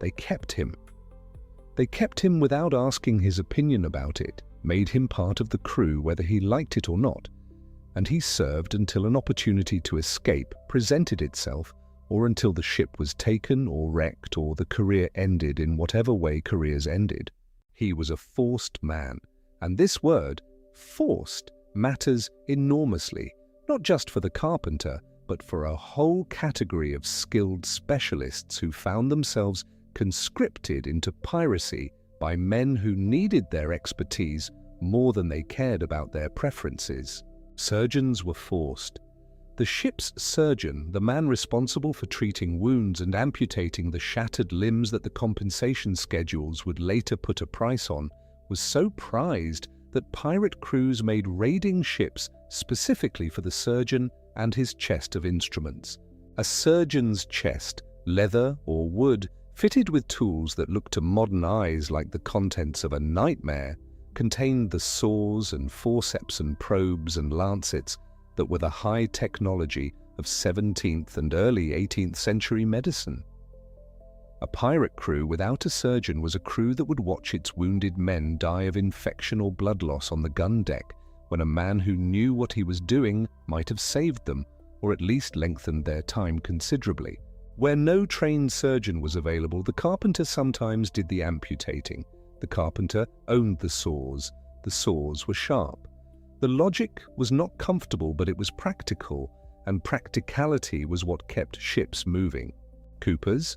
They kept him. They kept him without asking his opinion about it, made him part of the crew whether he liked it or not, and he served until an opportunity to escape presented itself, or until the ship was taken or wrecked or the career ended in whatever way careers ended. He was a forced man, and this word, forced, matters enormously, not just for the carpenter, but for a whole category of skilled specialists who found themselves conscripted into piracy by men who needed their expertise more than they cared about their preferences. Surgeons were forced. The ship's surgeon, the man responsible for treating wounds and amputating the shattered limbs that the compensation schedules would later put a price on, was so prized that pirate crews made raiding ships specifically for the surgeon and his chest of instruments. A surgeon's chest, leather or wood, fitted with tools that looked to modern eyes like the contents of a nightmare, contained the saws and forceps and probes and lancets that were the high technology of 17th and early 18th century medicine. A pirate crew without a surgeon was a crew that would watch its wounded men die of infection or blood loss on the gun deck, when a man who knew what he was doing might have saved them, or at least lengthened their time considerably. Where no trained surgeon was available, the carpenter sometimes did the amputating. The carpenter owned the saws. The saws were sharp. The logic was not comfortable, but it was practical, and practicality was what kept ships moving. Coopers,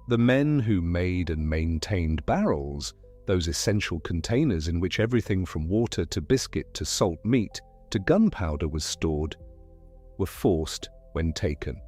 the men who made and maintained barrels, those essential containers in which everything from water to biscuit to salt meat to gunpowder was stored, were forced when taken.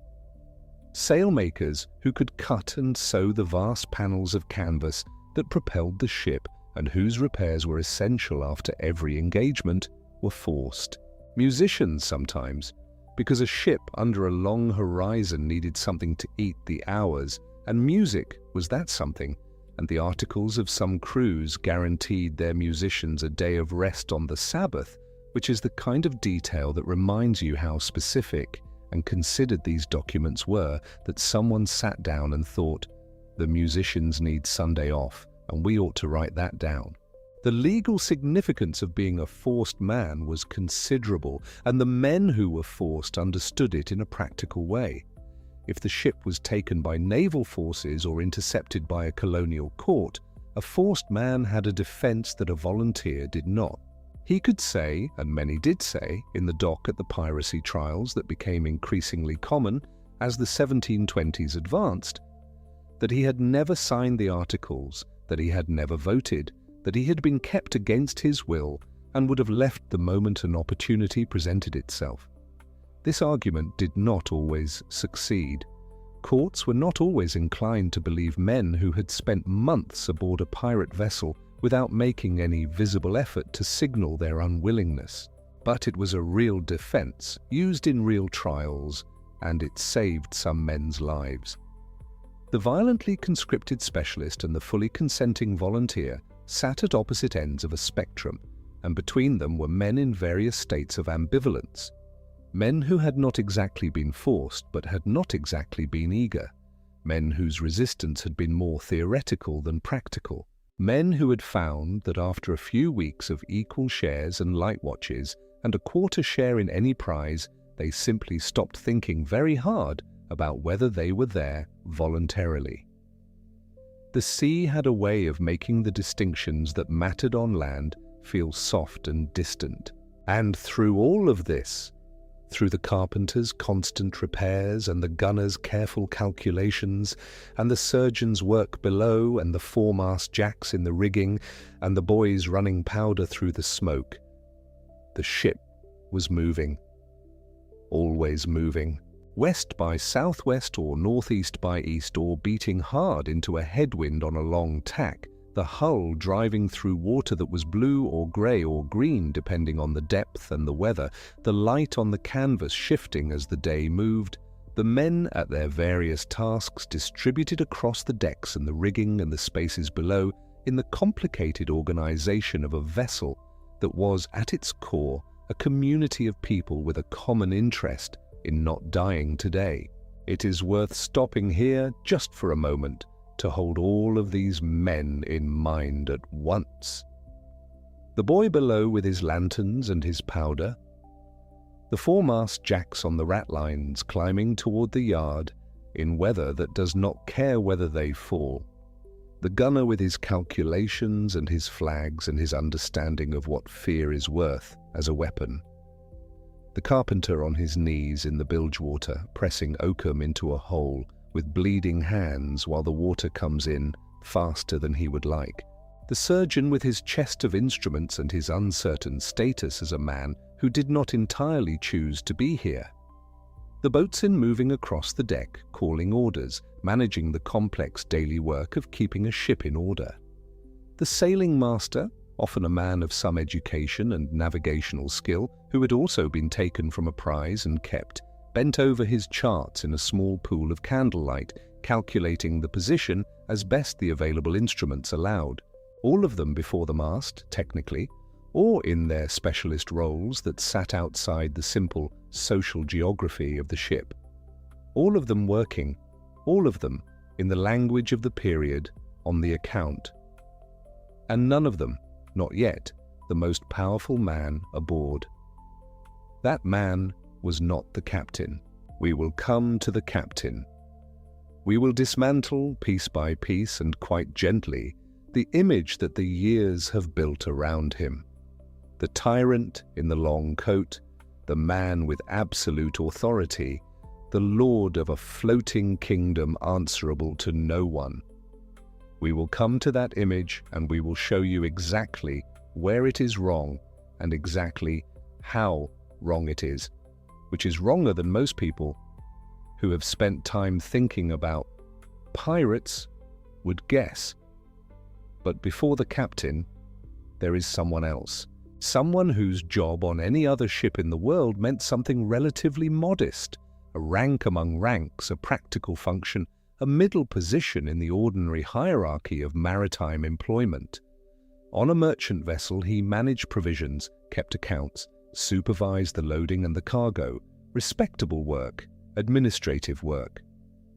Sailmakers who could cut and sew the vast panels of canvas that propelled the ship and whose repairs were essential after every engagement were forced. Musicians sometimes, because a ship under a long horizon needed something to eat the hours, and music was that something, and the articles of some crews guaranteed their musicians a day of rest on the Sabbath, which is the kind of detail that reminds you how specific and considered these documents were, that someone sat down and thought, the musicians need Sunday off, and we ought to write that down. The legal significance of being a forced man was considerable, and the men who were forced understood it in a practical way. If the ship was taken by naval forces or intercepted by a colonial court, a forced man had a defense that a volunteer did not. He could say, and many did say, in the dock at the piracy trials that became increasingly common, as the 1720s advanced, that he had never signed the articles, that he had never voted, that he had been kept against his will and would have left the moment an opportunity presented itself. This argument did not always succeed. Courts were not always inclined to believe men who had spent months aboard a pirate vessel without making any visible effort to signal their unwillingness. But it was a real defense, used in real trials, and it saved some men's lives. The violently conscripted specialist and the fully consenting volunteer sat at opposite ends of a spectrum, and between them were men in various states of ambivalence. Men who had not exactly been forced, but had not exactly been eager. Men whose resistance had been more theoretical than practical. Men who had found that after a few weeks of equal shares and light watches and a quarter share in any prize, they simply stopped thinking very hard about whether they were there voluntarily. The sea had a way of making the distinctions that mattered on land feel soft and distant. And through all of this, through the carpenter's constant repairs and the gunner's careful calculations and the surgeon's work below and the foremast jacks in the rigging and the boys running powder through the smoke, the ship was moving. Always moving. West by southwest or northeast by east, or beating hard into a headwind on a long tack, the hull driving through water that was blue or grey or green depending on the depth and the weather, the light on the canvas shifting as the day moved, the men at their various tasks distributed across the decks and the rigging and the spaces below in the complicated organisation of a vessel that was, at its core, a community of people with a common interest in not dying today. It is worth stopping here just for a moment to hold all of these men in mind at once. The boy below with his lanterns and his powder, the foremast jacks on the ratlines climbing toward the yard in weather that does not care whether they fall, the gunner with his calculations and his flags and his understanding of what fear is worth as a weapon, the carpenter on his knees in the bilgewater pressing oakum into a hole with bleeding hands while the water comes in faster than he would like, the surgeon with his chest of instruments and his uncertain status as a man who did not entirely choose to be here, the boatswain moving across the deck, calling orders, managing the complex daily work of keeping a ship in order, the sailing master, often a man of some education and navigational skill, who had also been taken from a prize and kept, bent over his charts in a small pool of candlelight, calculating the position as best the available instruments allowed, all of them before the mast, technically, or in their specialist roles that sat outside the simple social geography of the ship. All of them working, all of them in the language of the period, on the account. And none of them, not yet, the most powerful man aboard. That man was not the captain. We will come to the captain. We will dismantle, piece by piece and quite gently, the image that the years have built around him. The tyrant in the long coat, the man with absolute authority, the lord of a floating kingdom answerable to no one. We will come to that image and we will show you exactly where it is wrong and exactly how wrong it is, which is wronger than most people who have spent time thinking about pirates would guess. But before the captain, there is someone else. Someone whose job on any other ship in the world meant something relatively modest, a rank among ranks, a practical function, a middle position in the ordinary hierarchy of maritime employment. On a merchant vessel, he managed provisions, kept accounts, supervised the loading and the cargo, respectable work, administrative work.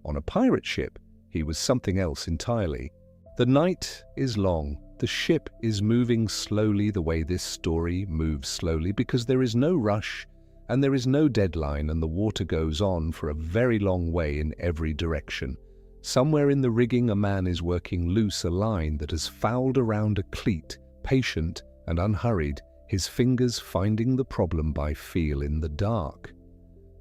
On a pirate ship, he was something else entirely. The night is long. The ship is moving slowly the way this story moves slowly, because there is no rush and there is no deadline, and the water goes on for a very long way in every direction. Somewhere in the rigging a man is working loose a line that has fouled around a cleat, patient and unhurried, his fingers finding the problem by feel in the dark.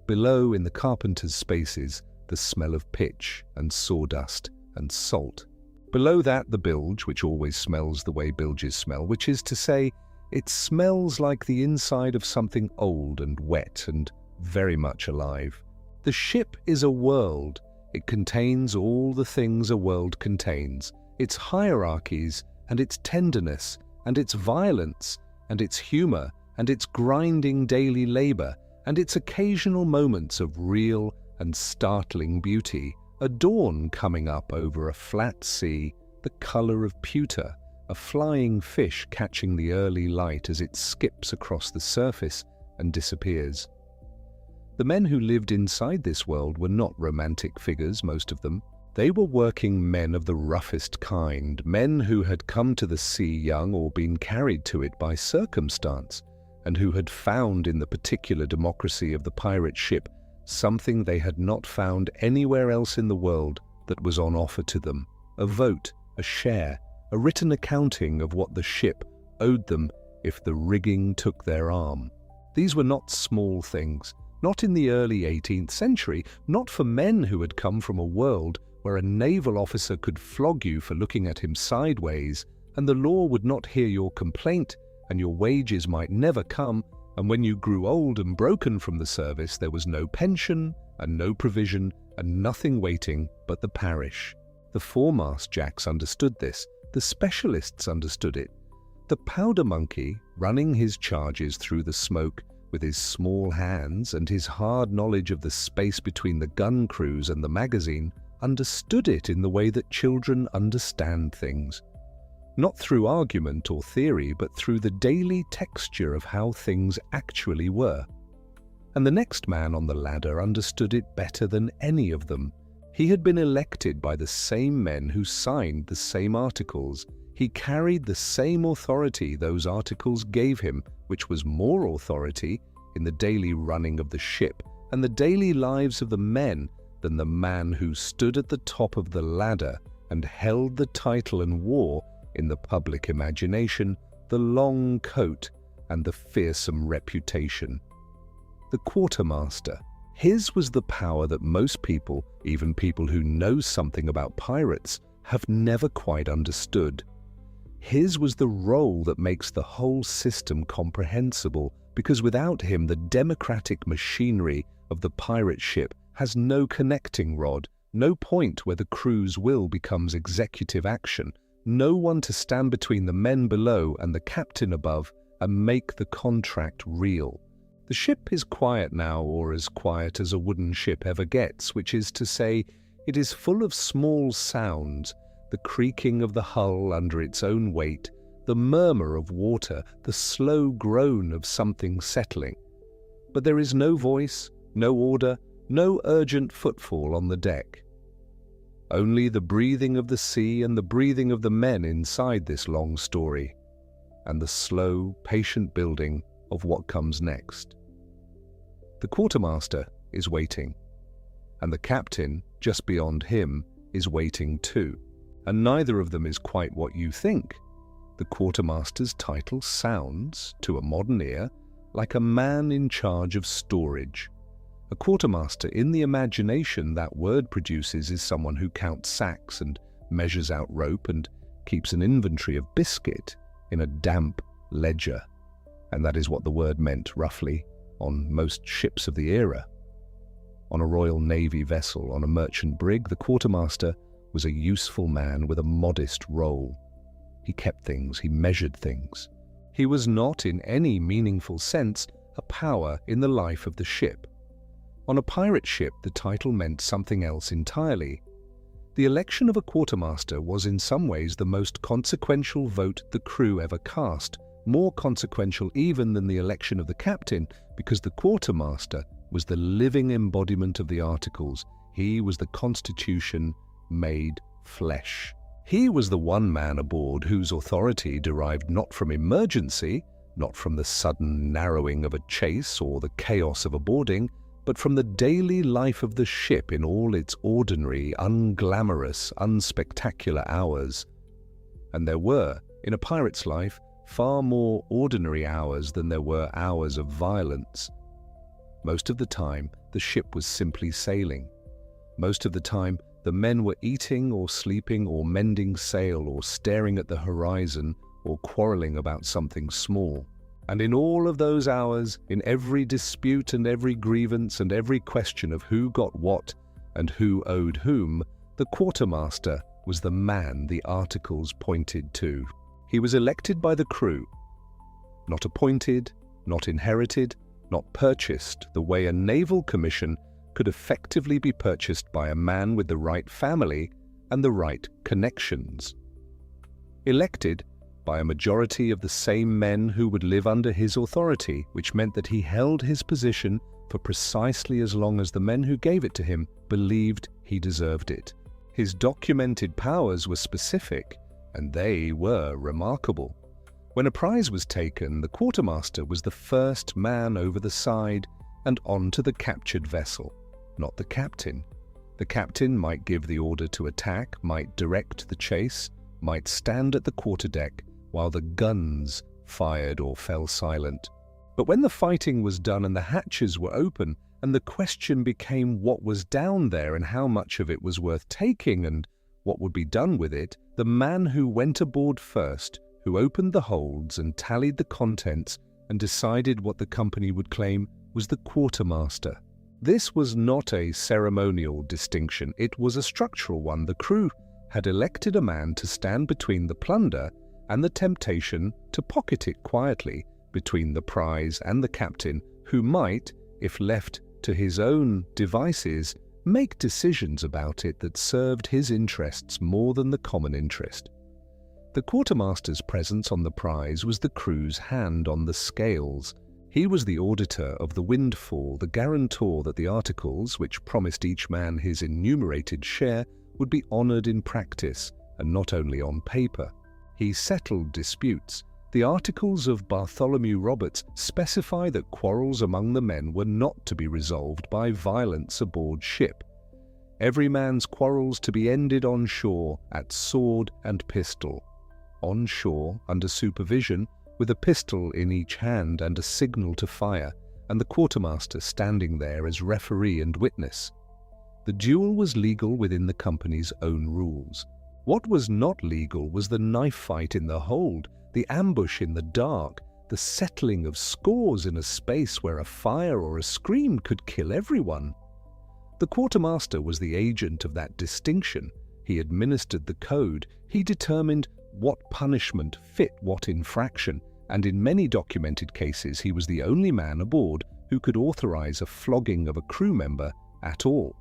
Below, in the carpenter's spaces, the smell of pitch and sawdust and salt. Below that, the bilge, which always smells the way bilges smell, which is to say, it smells like the inside of something old and wet and very much alive. The ship is a world. It contains all the things a world contains, its hierarchies and its tenderness and its violence and its humor and its grinding daily labor and its occasional moments of real and startling beauty, a dawn coming up over a flat sea, the color of pewter, a flying fish catching the early light as it skips across the surface and disappears. The men who lived inside this world were not romantic figures, most of them. They were working men of the roughest kind, men who had come to the sea young or been carried to it by circumstance, and who had found in the particular democracy of the pirate ship something they had not found anywhere else in the world that was on offer to them: a vote, a share, a written accounting of what the ship owed them if the rigging took their arm. These were not small things, not in the early 18th century, not for men who had come from a world where a naval officer could flog you for looking at him sideways, and the law would not hear your complaint, and your wages might never come, and when you grew old and broken from the service, there was no pension and no provision and nothing waiting but the parish. The foremast jacks understood this. The specialists understood it. The powder monkey, running his charges through the smoke with his small hands and his hard knowledge of the space between the gun crews and the magazine, understood it in the way that children understand things. Not through argument or theory, but through the daily texture of how things actually were. And the next man on the ladder understood it better than any of them. He had been elected by the same men who signed the same articles. He carried the same authority those articles gave him, which was more authority in the daily running of the ship and the daily lives of the men than the man who stood at the top of the ladder and held the title and wore, in the public imagination, the long coat and the fearsome reputation. The quartermaster. His was the power that most people, even people who know something about pirates, have never quite understood. His was the role that makes the whole system comprehensible, because without him the democratic machinery of the pirate ship has no connecting rod, no point where the crew's will becomes executive action, no one to stand between the men below and the captain above and make the contract real. The ship is quiet now, or as quiet as a wooden ship ever gets, which is to say, it is full of small sounds, the creaking of the hull under its own weight, the murmur of water, the slow groan of something settling. But there is no voice, no order, no urgent footfall on the deck. Only the breathing of the sea and the breathing of the men inside this long story, and the slow, patient building of what comes next. The quartermaster is waiting, and the captain, just beyond him, is waiting too, and neither of them is quite what you think. The quartermaster's title sounds, to a modern ear, like a man in charge of storage. A quartermaster, in the imagination that word produces, is someone who counts sacks and measures out rope and keeps an inventory of biscuit in a damp ledger. And that is what the word meant, roughly, on most ships of the era. On a Royal Navy vessel, on a merchant brig, the quartermaster was a useful man with a modest role. He kept things, he measured things. He was not, in any meaningful sense, a power in the life of the ship. On a pirate ship, the title meant something else entirely. The election of a quartermaster was in some ways the most consequential vote the crew ever cast, more consequential even than the election of the captain, because the quartermaster was the living embodiment of the articles. He was the Constitution made flesh. He was the one man aboard whose authority derived not from emergency, not from the sudden narrowing of a chase or the chaos of a boarding, but from the daily life of the ship in all its ordinary, unglamorous, unspectacular hours. And there were, in a pirate's life, far more ordinary hours than there were hours of violence. Most of the time, the ship was simply sailing. Most of the time, the men were eating or sleeping or mending sail or staring at the horizon or quarreling about something small. And in all of those hours, in every dispute and every grievance and every question of who got what and who owed whom, the quartermaster was the man the articles pointed to. He was elected by the crew, not appointed, not inherited, not purchased the way a naval commission could effectively be purchased by a man with the right family and the right connections. Elected by a majority of the same men who would live under his authority, which meant that he held his position for precisely as long as the men who gave it to him believed he deserved it. His documented powers were specific, and they were remarkable. When a prize was taken, the quartermaster was the first man over the side and onto the captured vessel, not the captain. The captain might give the order to attack, might direct the chase, might stand at the quarterdeck while the guns fired or fell silent. But when the fighting was done and the hatches were open, and the question became what was down there and how much of it was worth taking and what would be done with it, the man who went aboard first, who opened the holds and tallied the contents and decided what the company would claim, was the quartermaster. This was not a ceremonial distinction, it was a structural one. The crew had elected a man to stand between the plunder and the temptation to pocket it quietly between the prize and the captain, who might, if left to his own devices, make decisions about it that served his interests more than the common interest. The quartermaster's presence on the prize was the crew's hand on the scales. He was the auditor of the windfall, the guarantor that the articles, which promised each man his enumerated share, would be honoured in practice and not only on paper. He settled disputes. The articles of Bartholomew Roberts specify that quarrels among the men were not to be resolved by violence aboard ship. Every man's quarrels to be ended on shore at sword and pistol. On shore, under supervision, with a pistol in each hand and a signal to fire, and the quartermaster standing there as referee and witness. The duel was legal within the company's own rules. What was not legal was the knife fight in the hold, the ambush in the dark, the settling of scores in a space where a fire or a scream could kill everyone. The quartermaster was the agent of that distinction. He administered the code. He determined what punishment fit what infraction, and in many documented cases he was the only man aboard who could authorize a flogging of a crew member at all.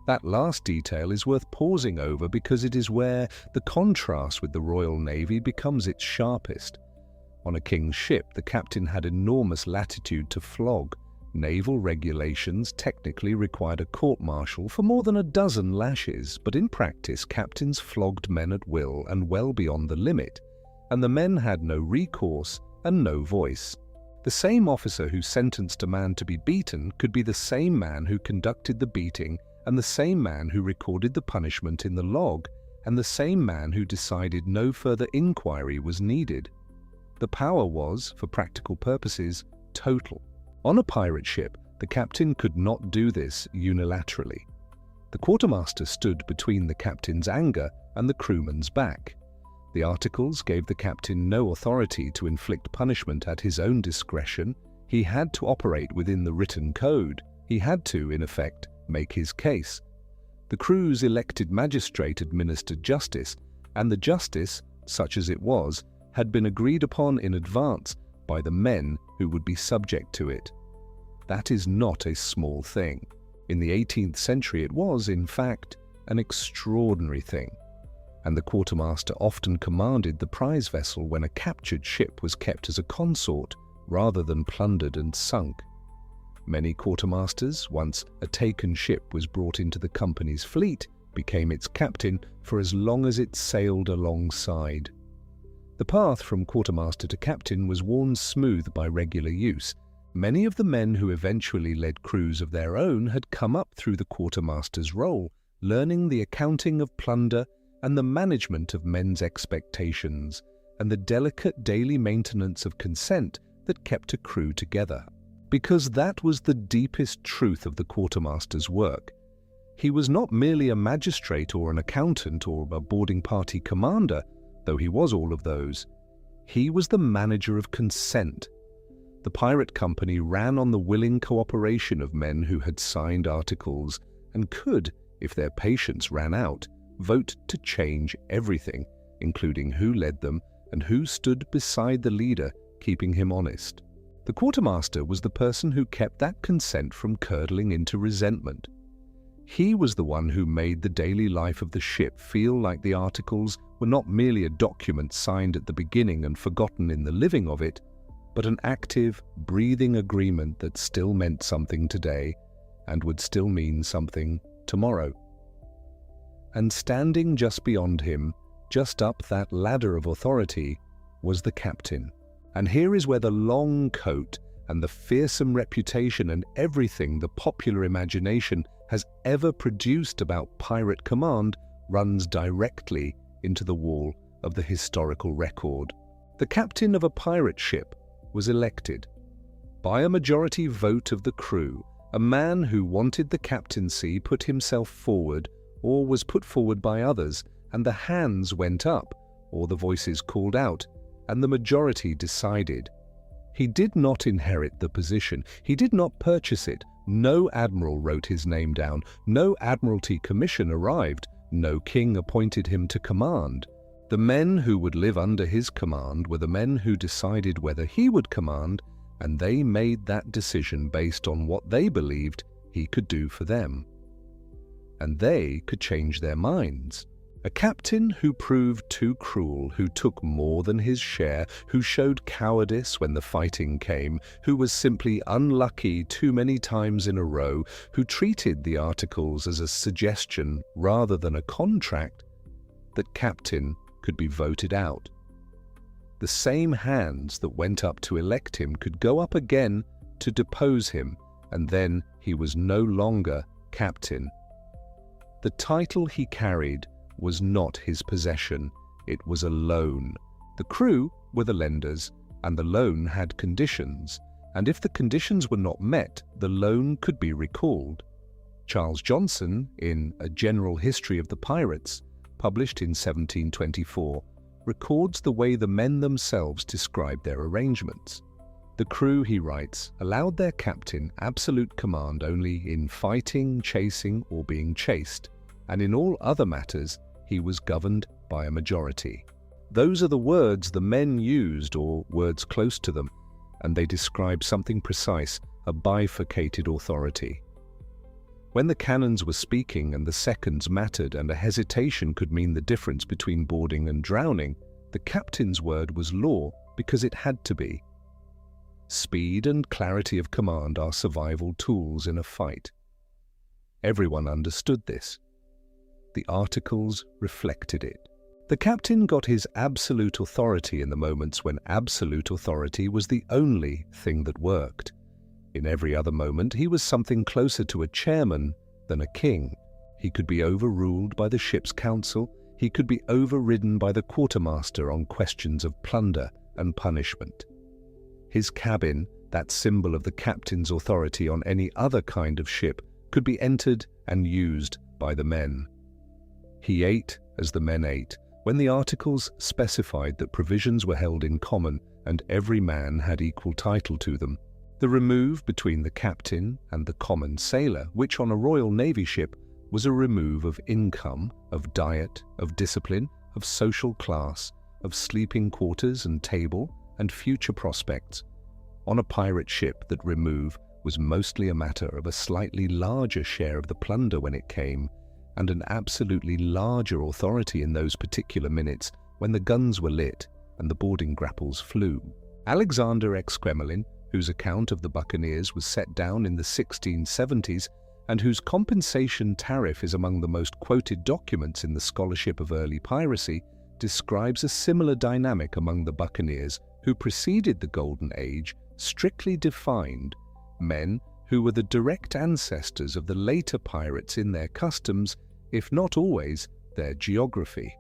That last detail is worth pausing over because it is where the contrast with the Royal Navy becomes its sharpest. On a king's ship, the captain had enormous latitude to flog. Naval regulations technically required a court-martial for more than a dozen lashes, but in practice captains flogged men at will and well beyond the limit, and the men had no recourse and no voice. The same officer who sentenced a man to be beaten could be the same man who conducted the beating and the same man who recorded the punishment in the log, and the same man who decided no further inquiry was needed. The power was, for practical purposes, total. On a pirate ship, the captain could not do this unilaterally. The quartermaster stood between the captain's anger and the crewman's back. The articles gave the captain no authority to inflict punishment at his own discretion. He had to operate within the written code. He had to, in effect, make his case. The crew's elected magistrate administered justice, and the justice, such as it was, had been agreed upon in advance by the men who would be subject to it. That is not a small thing. In the 18th century it was, in fact, an extraordinary thing, and the quartermaster often commanded the prize vessel when a captured ship was kept as a consort rather than plundered and sunk. Many quartermasters, once a taken ship was brought into the company's fleet, became its captain for as long as it sailed alongside. The path from quartermaster to captain was worn smooth by regular use. Many of the men who eventually led crews of their own had come up through the quartermaster's role, learning the accounting of plunder and the management of men's expectations, and the delicate daily maintenance of consent that kept a crew together. Because that was the deepest truth of the quartermaster's work. He was not merely a magistrate or an accountant or a boarding party commander, though he was all of those. He was the manager of consent. The pirate company ran on the willing cooperation of men who had signed articles and could, if their patience ran out, vote to change everything, including who led them and who stood beside the leader, keeping him honest. The quartermaster was the person who kept that consent from curdling into resentment. He was the one who made the daily life of the ship feel like the articles were not merely a document signed at the beginning and forgotten in the living of it, but an active, breathing agreement that still meant something today and would still mean something tomorrow. And standing just beyond him, just up that ladder of authority, was the captain. And here is where the long coat and the fearsome reputation and everything the popular imagination has ever produced about pirate command runs directly into the wall of the historical record. The captain of a pirate ship was elected by a majority vote of the crew. A man who wanted the captaincy put himself forward or was put forward by others, and the hands went up or the voices called out, and the majority decided. He did not inherit the position. He did not purchase it. No admiral wrote his name down. No admiralty commission arrived. No king appointed him to command. The men who would live under his command were the men who decided whether he would command, and they made that decision based on what they believed he could do for them. And they could change their minds. A captain who proved too cruel, who took more than his share, who showed cowardice when the fighting came, who was simply unlucky too many times in a row, who treated the articles as a suggestion rather than a contract, that captain could be voted out. The same hands that went up to elect him could go up again to depose him, and then he was no longer captain. The title he carried was not his possession, it was a loan. The crew were the lenders, and the loan had conditions, and if the conditions were not met, the loan could be recalled. Charles Johnson, in A General History of the Pirates, published in 1724, records the way the men themselves described their arrangements. The crew, he writes, allowed their captain absolute command only in fighting, chasing, or being chased, and in all other matters he was governed by a majority. Those are the words the men used, or words close to them, and they describe something precise, a bifurcated authority. When the cannons were speaking and the seconds mattered and a hesitation could mean the difference between boarding and drowning, the captain's word was law because it had to be. Speed and clarity of command are survival tools in a fight. Everyone understood this. The articles reflected it. The captain got his absolute authority in the moments when absolute authority was the only thing that worked. In every other moment, he was something closer to a chairman than a king. He could be overruled by the ship's council. He could be overridden by the quartermaster on questions of plunder and punishment. His cabin, that symbol of the captain's authority on any other kind of ship, could be entered and used by the men. He ate as the men ate, when the articles specified that provisions were held in common and every man had equal title to them. The remove between the captain and the common sailor, which on a Royal Navy ship was a remove of income, of diet, of discipline, of social class, of sleeping quarters and table, and future prospects. On a pirate ship, that remove was mostly a matter of a slightly larger share of the plunder when it came, and an absolutely larger authority in those particular minutes when the guns were lit and the boarding grapples flew. Alexander Exquemelin, whose account of the Buccaneers was set down in the 1670s and whose compensation tariff is among the most quoted documents in the scholarship of early piracy, describes a similar dynamic among the Buccaneers who preceded the Golden Age, strictly defined, men who were the direct ancestors of the later pirates in their customs, if not always their geography.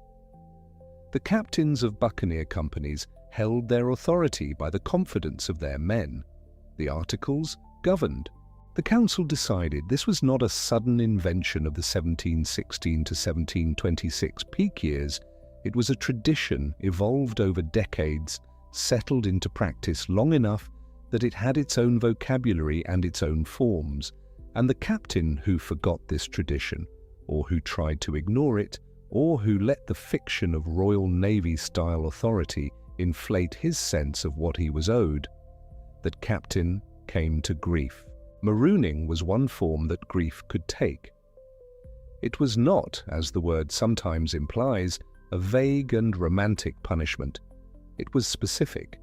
The captains of buccaneer companies held their authority by the confidence of their men. The articles governed. The council decided this was not a sudden invention of the 1716 to 1726 peak years. It was a tradition evolved over decades, settled into practice long enough that it had its own vocabulary and its own forms, and the captain who forgot this tradition, or who tried to ignore it, or who let the fiction of Royal Navy-style authority inflate his sense of what he was owed, that captain came to grief. Marooning was one form that grief could take. It was not, as the word sometimes implies, a vague and romantic punishment. It was specific.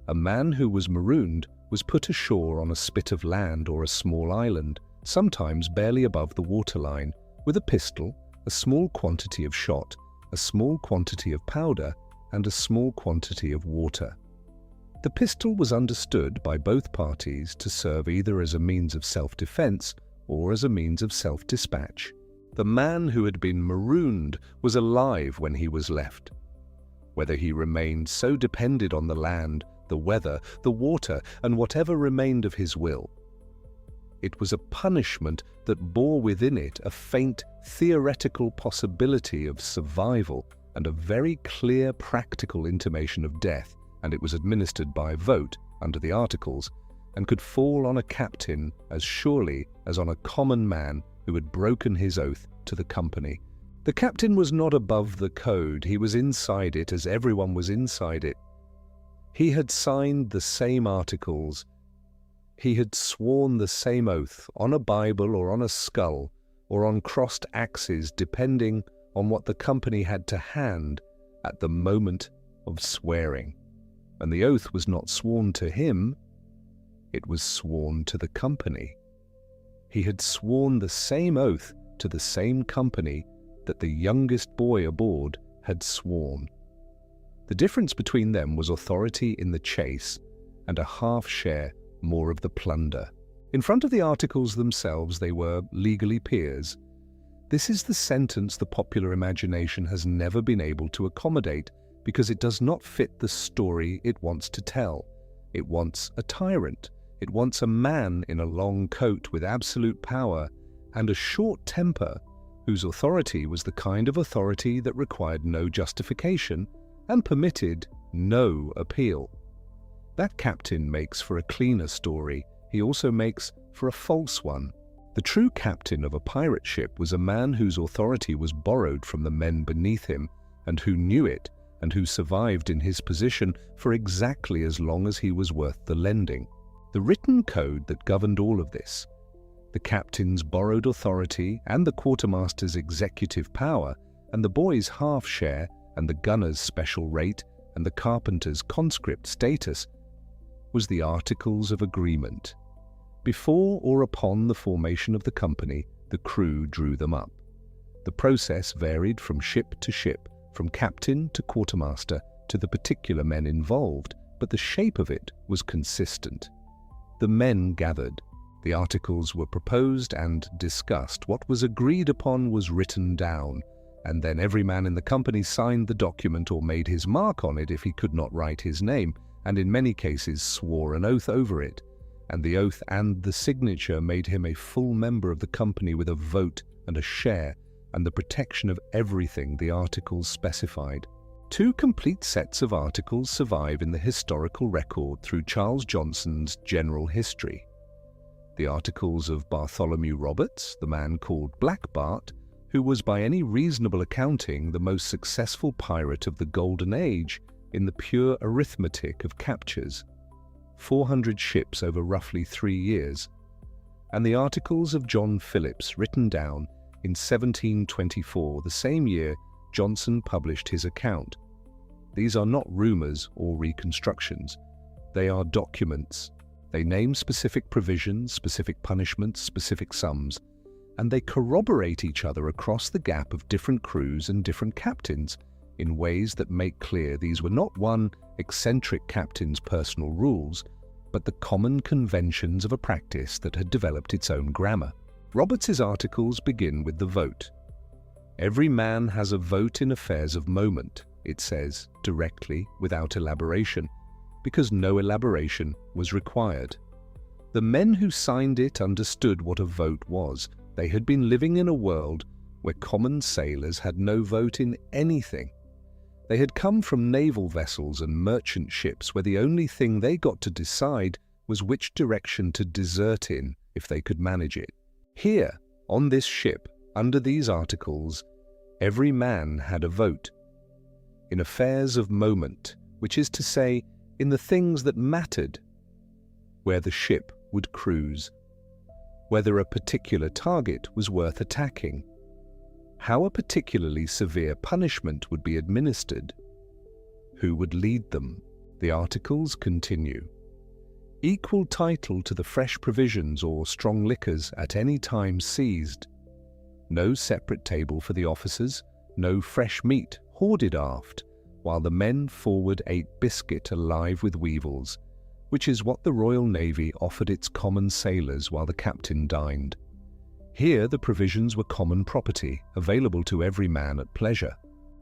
A man who was marooned was put ashore on a spit of land or a small island, sometimes barely above the waterline, with a pistol, a small quantity of shot, a small quantity of powder, and a small quantity of water. The pistol was understood by both parties to serve either as a means of self-defense or as a means of self-dispatch. The man who had been marooned was alive when he was left. Whether he remained so depended on the land, the weather, the water, and whatever remained of his will. It was a punishment that bore within it a faint theoretical possibility of survival and a very clear practical intimation of death, and it was administered by vote under the Articles, and could fall on a captain as surely as on a common man who had broken his oath to the company. The captain was not above the code, he was inside it as everyone was inside it. He had signed the same Articles. He had sworn the same oath on a Bible or on a skull or on crossed axes, depending on what the company had to hand at the moment of swearing. And the oath was not sworn to him, it was sworn to the company. He had sworn the same oath to the same company that the youngest boy aboard had sworn. The difference between them was authority in the chase and a half share more of the plunder. In front of the Articles themselves they were legally peers. This is the sentence the popular imagination has never been able to accommodate because it does not fit the story it wants to tell. It wants a tyrant. It wants a man in a long coat with absolute power and a short temper, whose authority was the kind of authority that required no justification and permitted no appeal. That captain makes for a cleaner story. He also makes for a false one. The true captain of a pirate ship was a man whose authority was borrowed from the men beneath him and who knew it and who survived in his position for exactly as long as he was worth the lending. The written code that governed all of this, the captain's borrowed authority and the quartermaster's executive power and the boy's half share and the gunner's special rate and the carpenter's conscript status, was the Articles of Agreement. Before or upon the formation of the company, the crew drew them up. The process varied from ship to ship, from captain to quartermaster to the particular men involved, but the shape of it was consistent. The men gathered. The Articles were proposed and discussed. What was agreed upon was written down, and then every man in the company signed the document or made his mark on it if he could not write his name, and in many cases swore an oath over it. And the oath and the signature made him a full member of the company with a vote and a share and the protection of everything the Articles specified. Two complete sets of Articles survive in the historical record through Charles Johnson's General History. The Articles of Bartholomew Roberts, the man called Black Bart, who was by any reasonable accounting the most successful pirate of the Golden Age in the pure arithmetic of captures, 400 ships over roughly 3 years, and the Articles of John Phillips, written down in 1724, the same year Johnson published his account. These are not rumours or reconstructions. They are documents. They name specific provisions, specific punishments, specific sums, and they corroborate each other across the gap of different crews and different captains in ways that make clear these were not one eccentric captain's personal rules, but the common conventions of a practice that had developed its own grammar. Roberts's Articles begin with the vote. Every man has a vote in affairs of moment, it says, directly, without elaboration, because no elaboration was required. The men who signed it understood what a vote was. They had been living in a world where common sailors had no vote in anything. They had come from naval vessels and merchant ships where the only thing they got to decide was which direction to desert in if they could manage it. Here, on this ship, under these articles, every man had a vote. In affairs of moment, which is to say, in the things that mattered, where the ship would cruise, whether a particular target was worth attacking, how a particularly severe punishment would be administered, who would lead them. The articles continue. Equal title to the fresh provisions or strong liquors at any time seized. No separate table for the officers, no fresh meat hoarded aft, while the men forward ate biscuit alive with weevils, which is what the Royal Navy offered its common sailors while the captain dined. Here the provisions were common property, available to every man at pleasure.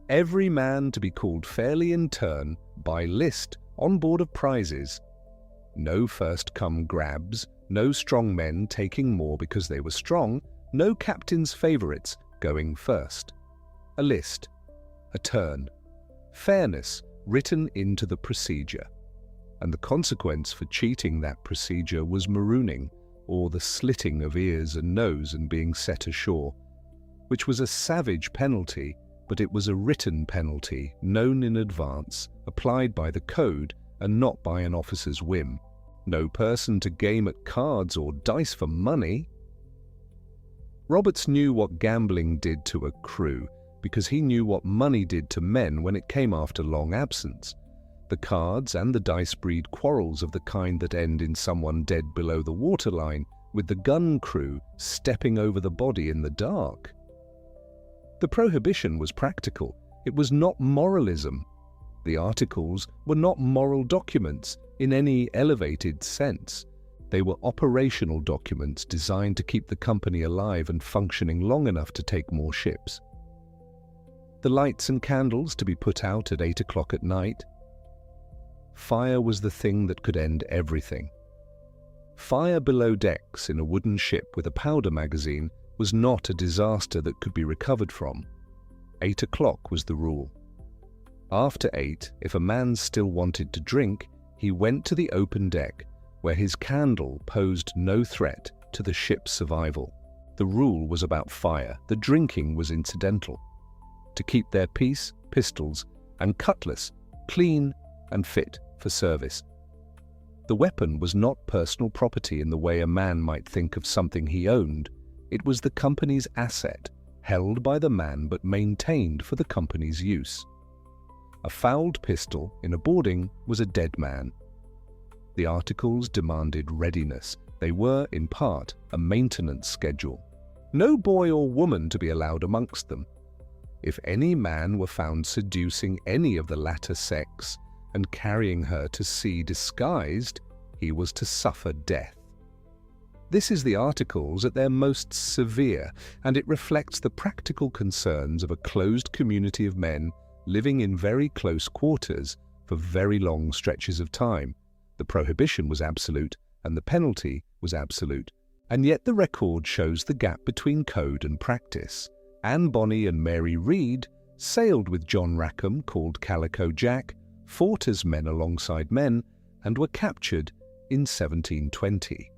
Every man to be called fairly in turn, by list, on board of prizes. No first-come grabs, no strong men taking more because they were strong, no captain's favourites going first. A list, a turn, fairness written into the procedure. And the consequence for cheating that procedure was marooning, or the slitting of ears and nose and being set ashore, which was a savage penalty, but it was a written penalty, known in advance, applied by the code and not by an officer's whim. No person to game at cards or dice for money. Roberts knew what gambling did to a crew, because he knew what money did to men when it came after long absence. The cards and the dice breed quarrels of the kind that end in someone dead below the waterline, with the gun crew stepping over the body in the dark. The prohibition was practical. It was not moralism. The articles were not moral documents in any elevated sense. They were operational documents designed to keep the company alive and functioning long enough to take more ships. The lights and candles to be put out at 8 o'clock at night. Fire was the thing that could end everything. Fire below decks in a wooden ship with a powder magazine was not a disaster that could be recovered from. 8 o'clock was the rule. After 8, if a man still wanted to drink, he went to the open deck, where his candle posed no threat to the ship's survival. The rule was about fire, the drinking was incidental. To keep their piece, pistols, and cutlass clean and fit for service. The weapon was not personal property in the way a man might think of something he owned. It was the company's asset, held by the man but maintained for the company's use. A fouled pistol in a boarding was a dead man. The articles demanded readiness. They were, in part, a maintenance schedule. No boy or woman to be allowed amongst them. If any man were found seducing any of the latter sex and carrying her to sea disguised, he was to suffer death. This is the articles at their most severe, and it reflects the practical concerns of a closed community of men living in very close quarters for very long stretches of time. The prohibition was absolute, and the penalty was absolute. And yet the record shows the gap between code and practice. Anne Bonny and Mary Read sailed with John Rackham, called Calico Jack, fought as men alongside men, and were captured in 1720.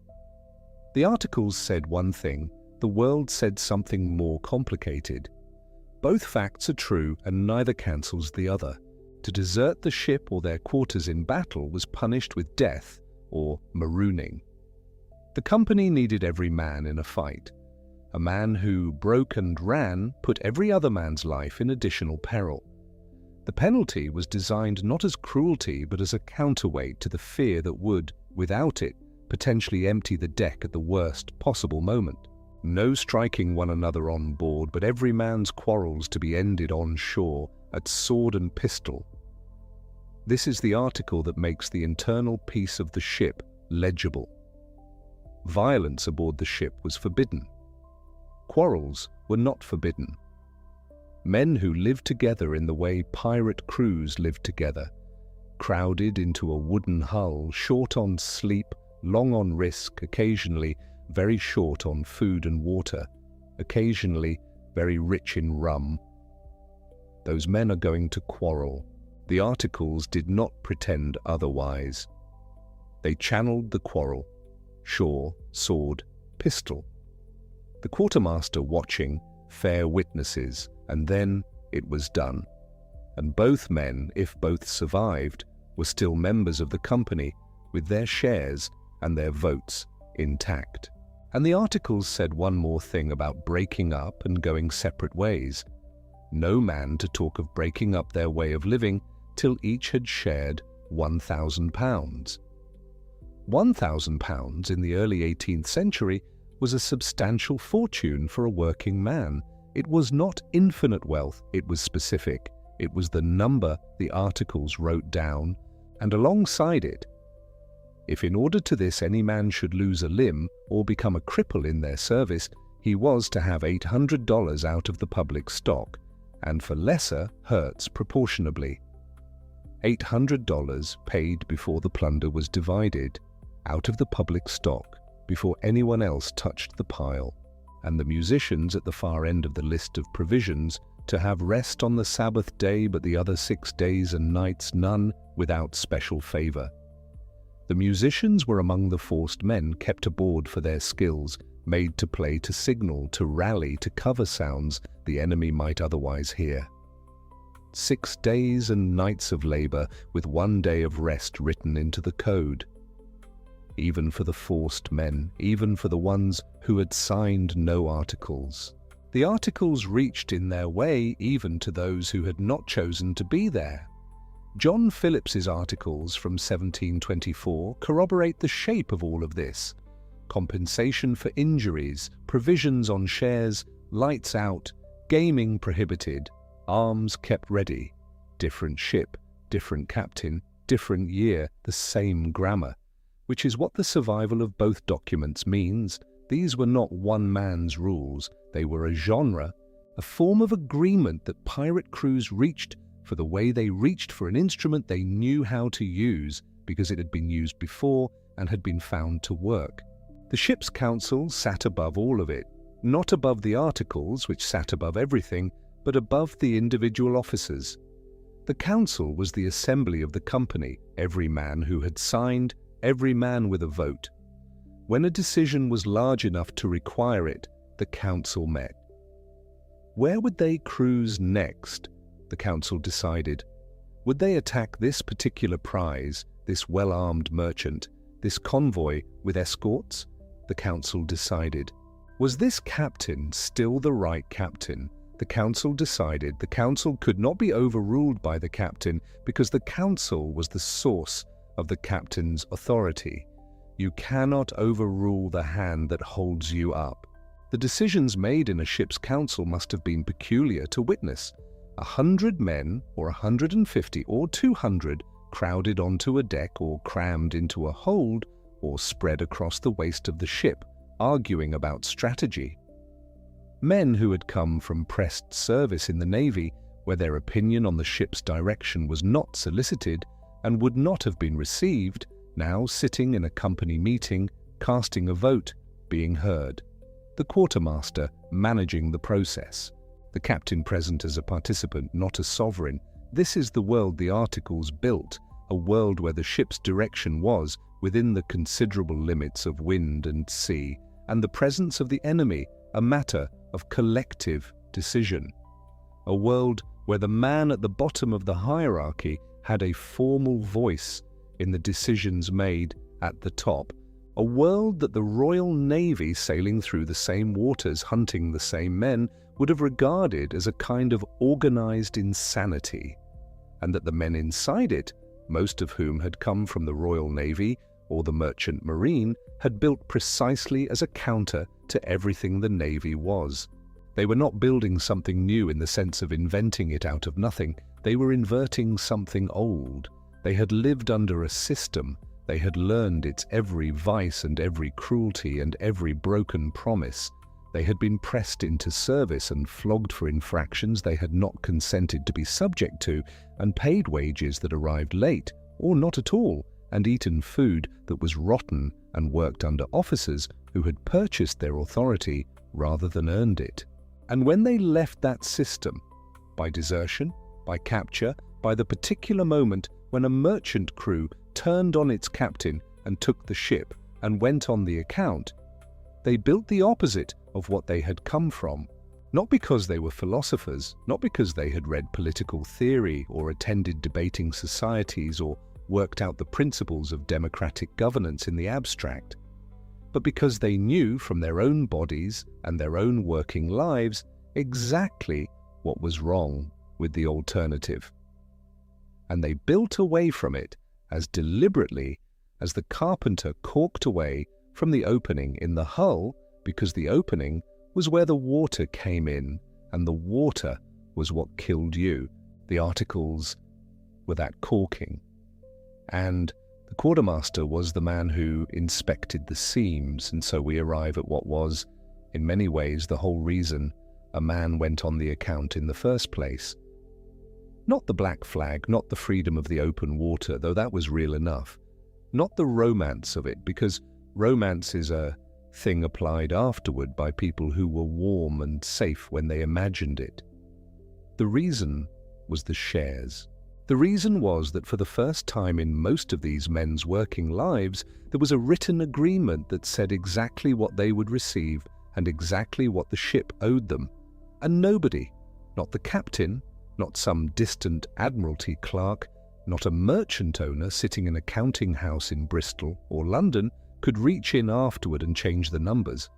The articles said one thing, the world said something more complicated. Both facts are true, and neither cancels the other. To desert the ship or their quarters in battle was punished with death or marooning. The company needed every man in a fight. A man who broke and ran put every other man's life in additional peril. The penalty was designed not as cruelty but as a counterweight to the fear that would, without it, potentially empty the deck at the worst possible moment. No striking one another on board, but every man's quarrels to be ended on shore at sword and pistol. This is the article that makes the internal peace of the ship legible. Violence aboard the ship was forbidden. Quarrels were not forbidden. Men who lived together in the way pirate crews lived together, crowded into a wooden hull, short on sleep, long on risk, occasionally very short on food and water, occasionally very rich in rum. Those men are going to quarrel. The articles did not pretend otherwise. They channeled the quarrel, shore, sword, pistol. The quartermaster watching, fair witnesses, and then it was done. And both men, if both survived, were still members of the company, with their shares and their votes intact. And the articles said one more thing about breaking up and going separate ways. No man to talk of breaking up their way of living till each had shared £1,000. £1,000 in the early 18th century was a substantial fortune for a working man. It was not infinite wealth, it was specific. It was the number the articles wrote down, and alongside it, if in order to this any man should lose a limb or become a cripple in their service, he was to have $800 out of the public stock, and for lesser hurts proportionably. $800 paid before the plunder was divided, out of the public stock, before anyone else touched the pile, and the musicians at the far end of the list of provisions to have rest on the Sabbath day, but the other 6 days and nights none, without special favour. The musicians were among the forced men kept aboard for their skills, made to play, to signal, to rally, to cover sounds the enemy might otherwise hear. 6 days and nights of labour, with 1 day of rest written into the code. Even for the forced men, even for the ones who had signed no articles. The articles reached in their way even to those who had not chosen to be there. John Phillips's articles from 1724 corroborate the shape of all of this. Compensation for injuries, provisions on shares, lights out, gaming prohibited, arms kept ready, different ship, different captain, different year, the same grammar, which is what the survival of both documents means. These were not one man's rules, they were a genre, a form of agreement that pirate crews reached for the way they reached for an instrument they knew how to use because it had been used before and had been found to work. The ship's council sat above all of it, not above the articles, which sat above everything, but above the individual officers. The council was the assembly of the company, every man who had signed, every man with a vote. When a decision was large enough to require it, the council met. Where would they cruise next? The council decided. Would they attack this particular prize, this well-armed merchant, this convoy with escorts? The council decided. Was this captain still the right captain? The council decided. The council could not be overruled by the captain because the council was the source of the captain's authority. You cannot overrule the hand that holds you up. The decisions made in a ship's council must have been peculiar to witness. 100 men, or 150, or 200 crowded onto a deck or crammed into a hold or spread across the waist of the ship, arguing about strategy. Men who had come from pressed service in the Navy, where their opinion on the ship's direction was not solicited and would not have been received, now sitting in a company meeting, casting a vote, being heard. The quartermaster managing the process. The captain present as a participant, not a sovereign. This is the world the articles built, a world where the ship's direction was within the considerable limits of wind and sea, and the presence of the enemy a matter of collective decision. A world where the man at the bottom of the hierarchy had a formal voice in the decisions made at the top. A world that the Royal Navy, sailing through the same waters, hunting the same men, would have regarded as a kind of organized insanity, and that the men inside it, most of whom had come from the Royal Navy or the Merchant Marine, had built precisely as a counter to everything the Navy was. They were not building something new in the sense of inventing it out of nothing. They were inverting something old. They had lived under a system. They had learned its every vice and every cruelty and every broken promise. They had been pressed into service and flogged for infractions they had not consented to be subject to, and paid wages that arrived late, or not at all, and eaten food that was rotten and worked under officers who had purchased their authority rather than earned it. And when they left that system, by desertion, by capture, by the particular moment when a merchant crew turned on its captain and took the ship and went on the account, they built the opposite of what they had come from. Not because they were philosophers, not because they had read political theory or attended debating societies or worked out the principles of democratic governance in the abstract, but because they knew from their own bodies and their own working lives exactly what was wrong with the alternative. And they built away from it as deliberately as the carpenter corked away from the opening in the hull, because the opening was where the water came in, and the water was what killed you. The articles were that corking. And the quartermaster was the man who inspected the seams, and so we arrive at what was, in many ways, the whole reason a man went on the account in the first place. Not the black flag, not the freedom of the open water, though that was real enough. Not the romance of it, because romance is a thing applied afterward by people who were warm and safe when they imagined it. The reason was the shares. The reason was that for the first time in most of these men's working lives, there was a written agreement that said exactly what they would receive and exactly what the ship owed them. And nobody, not the captain, not some distant admiralty clerk, not a merchant owner sitting in a counting house in Bristol or London, could reach in afterward and change the numbers.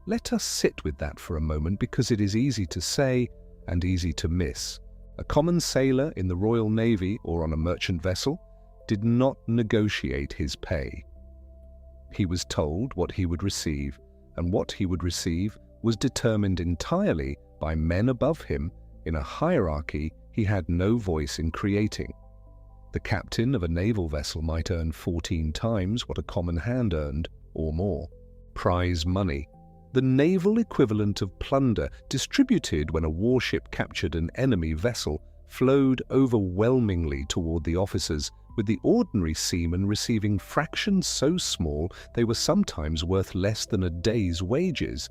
Let us sit with that for a moment, because it is easy to say and easy to miss. A common sailor in the Royal Navy or on a merchant vessel did not negotiate his pay. He was told what he would receive, and what he would receive was determined entirely by men above him in a hierarchy he had no voice in creating. The captain of a naval vessel might earn 14 times what a common hand earned, or more. Prize money, the naval equivalent of plunder distributed when a warship captured an enemy vessel, flowed overwhelmingly toward the officers, with the ordinary seamen receiving fractions so small they were sometimes worth less than a day's wages.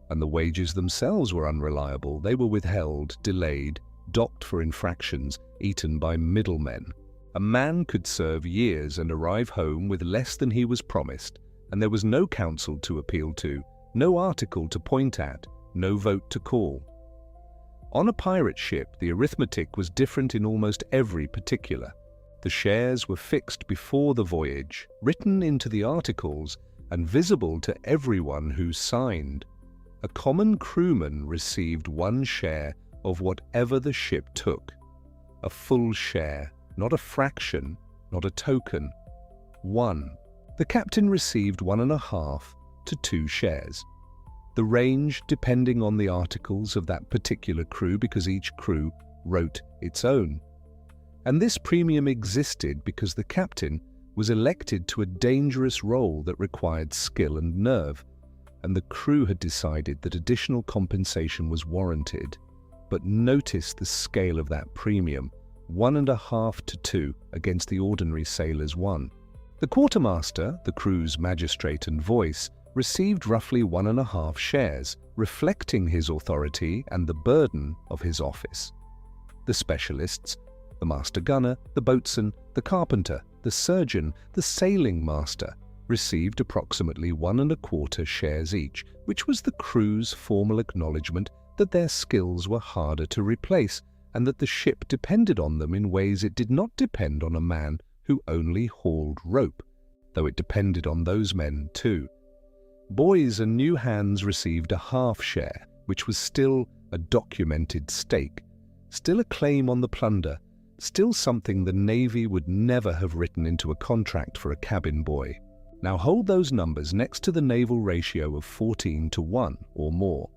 And the wages themselves were unreliable. They were withheld, delayed, docked for infractions, eaten by middlemen. A man could serve years and arrive home with less than he was promised, and there was no counsel to appeal to, no article to point at, no vote to call. On a pirate ship, the arithmetic was different in almost every particular. The shares were fixed before the voyage, written into the articles, and visible to everyone who signed. A common crewman received 1 share of whatever the ship took. A full share, not a fraction, not a token. 1. The captain received 1.5 to 2 shares. The range depending on the articles of that particular crew, because each crew wrote its own. And this premium existed because the captain was elected to a dangerous role that required skill and nerve, and the crew had decided that additional compensation was warranted. But notice the scale of that premium, 1.5 to 2 against the ordinary sailor's 1. The quartermaster, the crew's magistrate and voice, received roughly 1.5 shares, reflecting his authority and the burden of his office. The specialists, the master gunner, the boatswain, the carpenter, the surgeon, the sailing master, received approximately 1.25 shares each, which was the crew's formal acknowledgement that their skills were harder to replace, and that the ship depended on them in ways it did not depend on a man who only hauled rope, though it depended on those men too. Boys and new hands received a half share, which was still a documented stake, still a claim on the plunder, still something the Navy would never have written into a contract for a cabin boy. Now hold those numbers next to the naval ratio of 14 to 1 or more.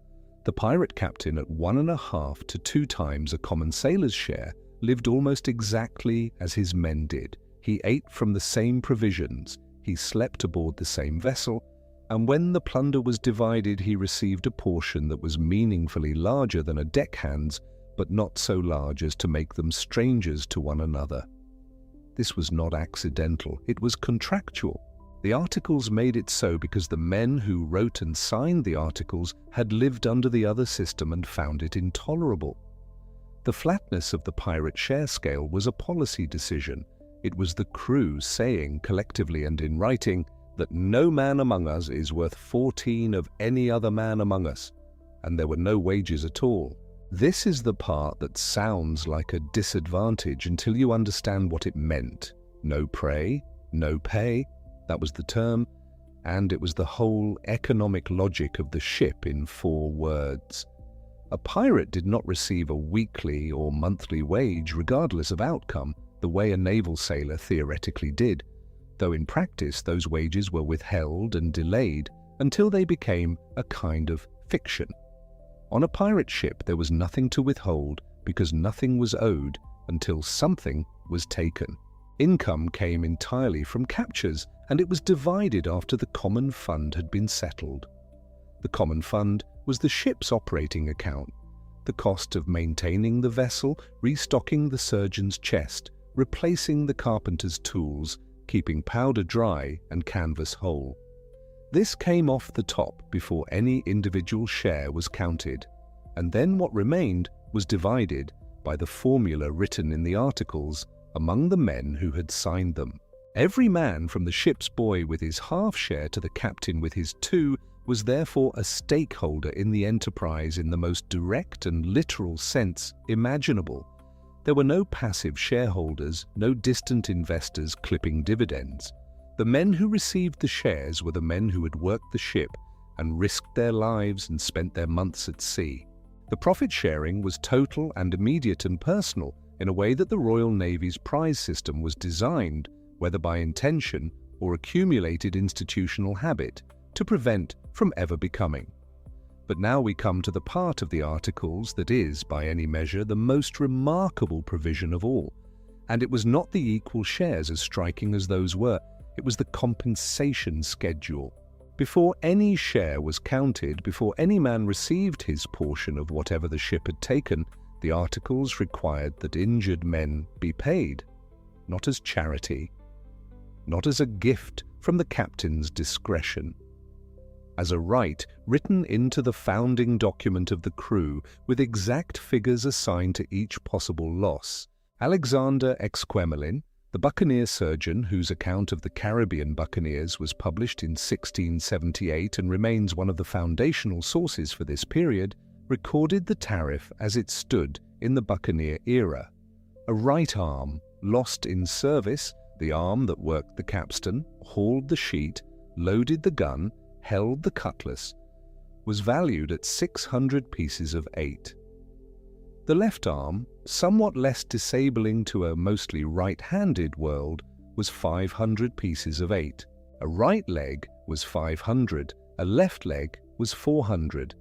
The pirate captain at 1.5 to 2 times a common sailor's share lived almost exactly as his men did. He ate from the same provisions, he slept aboard the same vessel, and when the plunder was divided he received a portion that was meaningfully larger than a deckhand's, but not so large as to make them strangers to one another. This was not accidental, it was contractual. The articles made it so because the men who wrote and signed the articles had lived under the other system and found it intolerable. The flatness of the pirate share scale was a policy decision. It was the crew saying collectively and in writing that no man among us is worth 14 of any other man among us, and there were no wages at all. This is the part that sounds like a disadvantage until you understand what it meant. No prey, no pay, that was the term, and it was the whole economic logic of the ship in 4 words. A pirate did not receive a weekly or monthly wage regardless of outcome, the way a naval sailor theoretically did, though in practice those wages were withheld and delayed until they became a kind of fiction. On a pirate ship there was nothing to withhold because nothing was owed until something was taken. Income came entirely from captures, and it was divided after the common fund had been settled. The common fund was the ship's operating account, the cost of maintaining the vessel, restocking the surgeon's chest, replacing the carpenter's tools, keeping powder dry and canvas whole. This came off the top before any individual share was counted, and then what remained was divided by the formula written in the articles among the men who had signed them. Every man from the ship's boy with his half share to the captain with his 2 was therefore a stakeholder in the enterprise in the most direct and literal sense imaginable. There were no passive shareholders, no distant investors clipping dividends. The men who received the shares were the men who had worked the ship and risked their lives and spent their months at sea. The profit sharing was total and immediate and personal in a way that the Royal Navy's prize system was designed, whether by intention or accumulated institutional habit, to prevent from ever becoming. But now we come to the part of the articles that is, by any measure, the most remarkable provision of all. And it was not the equal shares as striking as those were, it was the compensation schedule. Before any share was counted, before any man received his portion of whatever the ship had taken, the articles required that injured men be paid, not as charity, not as a gift from the captain's discretion, as a right written into the founding document of the crew with exact figures assigned to each possible loss. Alexander Exquemelin, the Buccaneer surgeon whose account of the Caribbean Buccaneers was published in 1678 and remains one of the foundational sources for this period, recorded the tariff as it stood in the Buccaneer era. A right arm, lost in service, the arm that worked the capstan, hauled the sheet, loaded the gun, held the cutlass, was valued at 600 pieces of 8. The left arm, somewhat less disabling to a mostly right-handed world, was 500 pieces of 8. A right leg was 500, a left leg was 400.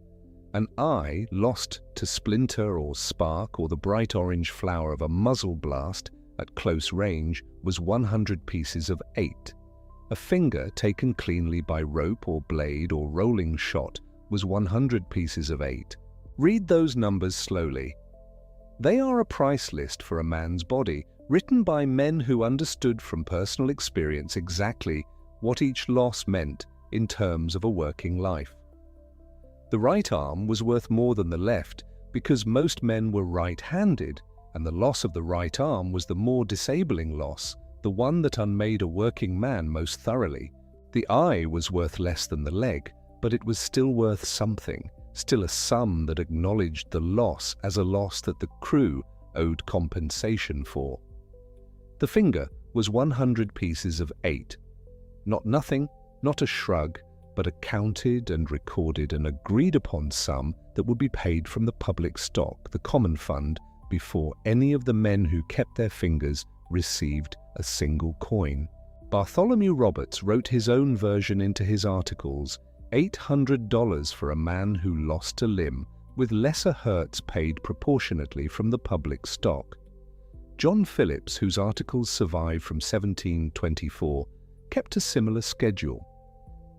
An eye lost to splinter or spark or the bright orange flower of a muzzle blast at close range was 100 pieces of 8. A finger taken cleanly by rope or blade or rolling shot was 100 pieces of 8. Read those numbers slowly. They are a price list for a man's body, written by men who understood from personal experience exactly what each loss meant in terms of a working life. The right arm was worth more than the left because most men were right-handed, and the loss of the right arm was the more disabling loss, the one that unmade a working man most thoroughly. The eye was worth less than the leg, but it was still worth something, still a sum that acknowledged the loss as a loss that the crew owed compensation for. The finger was 100 pieces of 8. Not nothing, not a shrug, but a counted and recorded and agreed upon sum that would be paid from the public stock, the common fund, before any of the men who kept their fingers received a single coin. Bartholomew Roberts wrote his own version into his articles, $800 for a man who lost a limb, with lesser hurts paid proportionately from the public stock. John Phillips, whose articles survive from 1724, kept a similar schedule.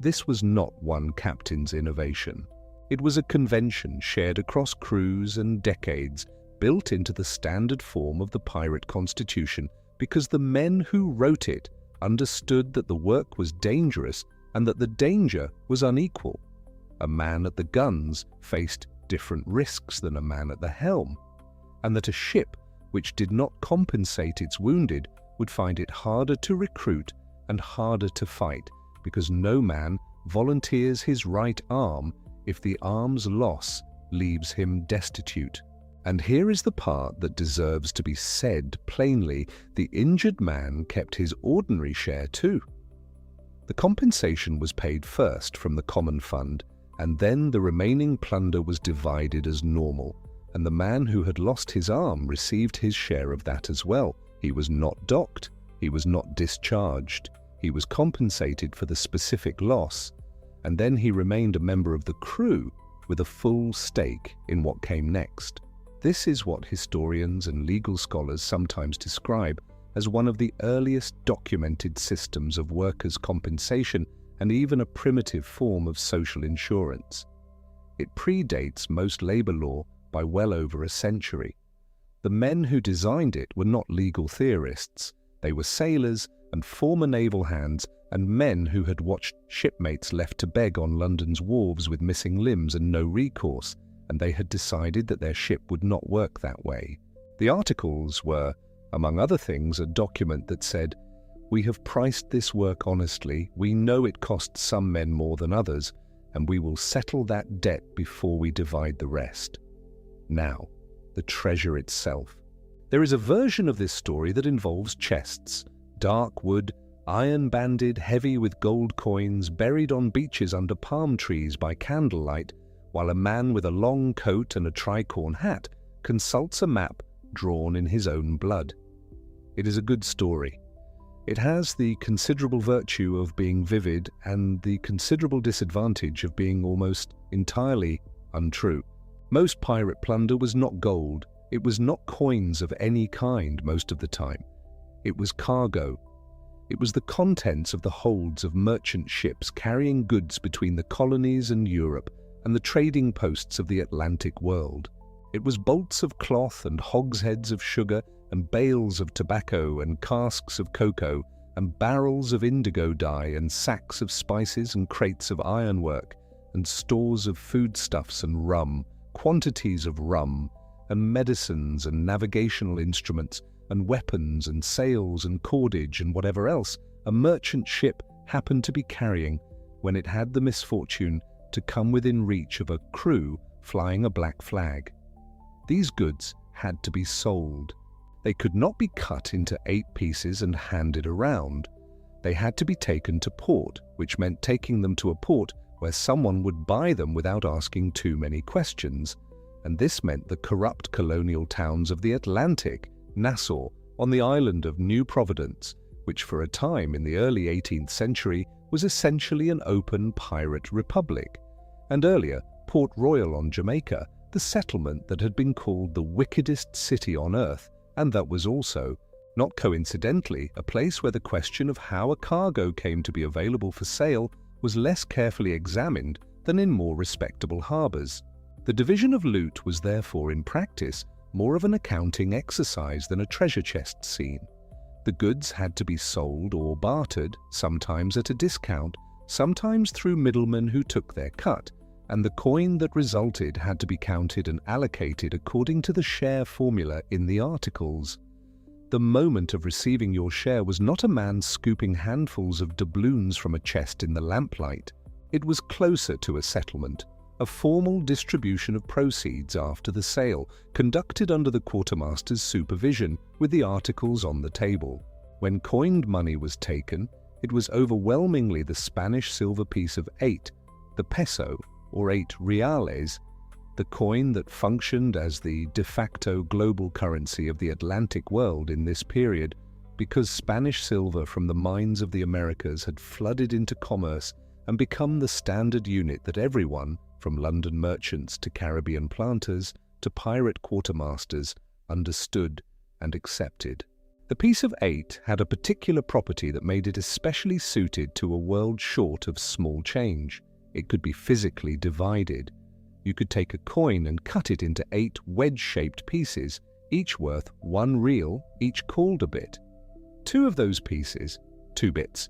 This was not one captain's innovation. It was a convention shared across crews and decades, built into the standard form of the pirate constitution because the men who wrote it understood that the work was dangerous and that the danger was unequal. A man at the guns faced different risks than a man at the helm, and that a ship which did not compensate its wounded would find it harder to recruit and harder to fight, because no man volunteers his right arm if the arm's loss leaves him destitute. And here is the part that deserves to be said plainly: the injured man kept his ordinary share too. The compensation was paid first from the common fund, and then the remaining plunder was divided as normal, and the man who had lost his arm received his share of that as well. He was not docked, he was not discharged, he was compensated for the specific loss, and then he remained a member of the crew with a full stake in what came next. This is what historians and legal scholars sometimes describe as one of the earliest documented systems of workers' compensation and even a primitive form of social insurance. It predates most labor law by well over a century. The men who designed it were not legal theorists. They were sailors and former naval hands and men who had watched shipmates left to beg on London's wharves with missing limbs and no recourse, and they had decided that their ship would not work that way. The articles were, among other things, a document that said, "We have priced this work honestly, we know it costs some men more than others, and we will settle that debt before we divide the rest." Now, the treasure itself. There is a version of this story that involves chests, dark wood, iron-banded, heavy with gold coins, buried on beaches under palm trees by candlelight, while a man with a long coat and a tricorn hat consults a map drawn in his own blood. It is a good story. It has the considerable virtue of being vivid and the considerable disadvantage of being almost entirely untrue. Most pirate plunder was not gold. It was not coins of any kind most of the time. It was cargo. It was the contents of the holds of merchant ships carrying goods between the colonies and Europe and the trading posts of the Atlantic world. It was bolts of cloth and hogsheads of sugar and bales of tobacco and casks of cocoa and barrels of indigo dye and sacks of spices and crates of ironwork and stores of foodstuffs and rum, quantities of rum and medicines and navigational instruments and weapons and sails and cordage and whatever else a merchant ship happened to be carrying when it had the misfortune to come within reach of a crew flying a black flag. These goods had to be sold. They could not be cut into 8 pieces and handed around. They had to be taken to port, which meant taking them to a port where someone would buy them without asking too many questions. And this meant the corrupt colonial towns of the Atlantic, Nassau, on the island of New Providence, which for a time in the early 18th century was essentially an open pirate republic, and earlier Port Royal on Jamaica, the settlement that had been called the wickedest city on earth, and that was also, not coincidentally, a place where the question of how a cargo came to be available for sale was less carefully examined than in more respectable harbours. The division of loot was therefore in practice more of an accounting exercise than a treasure chest scene. The goods had to be sold or bartered, sometimes at a discount, sometimes through middlemen who took their cut, and the coin that resulted had to be counted and allocated according to the share formula in the articles. The moment of receiving your share was not a man scooping handfuls of doubloons from a chest in the lamplight. It was closer to a settlement, a formal distribution of proceeds after the sale, conducted under the quartermaster's supervision with the articles on the table. When coined money was taken, it was overwhelmingly the Spanish silver piece of 8, the peso, or 8 reales, the coin that functioned as the de facto global currency of the Atlantic world in this period, because Spanish silver from the mines of the Americas had flooded into commerce and become the standard unit that everyone, from London merchants to Caribbean planters to pirate quartermasters, understood and accepted. The piece of 8 had a particular property that made it especially suited to a world short of small change. It could be physically divided. You could take a coin and cut it into 8 wedge-shaped pieces, each worth 1 real, each called a bit. 2 of those pieces, 2 bits,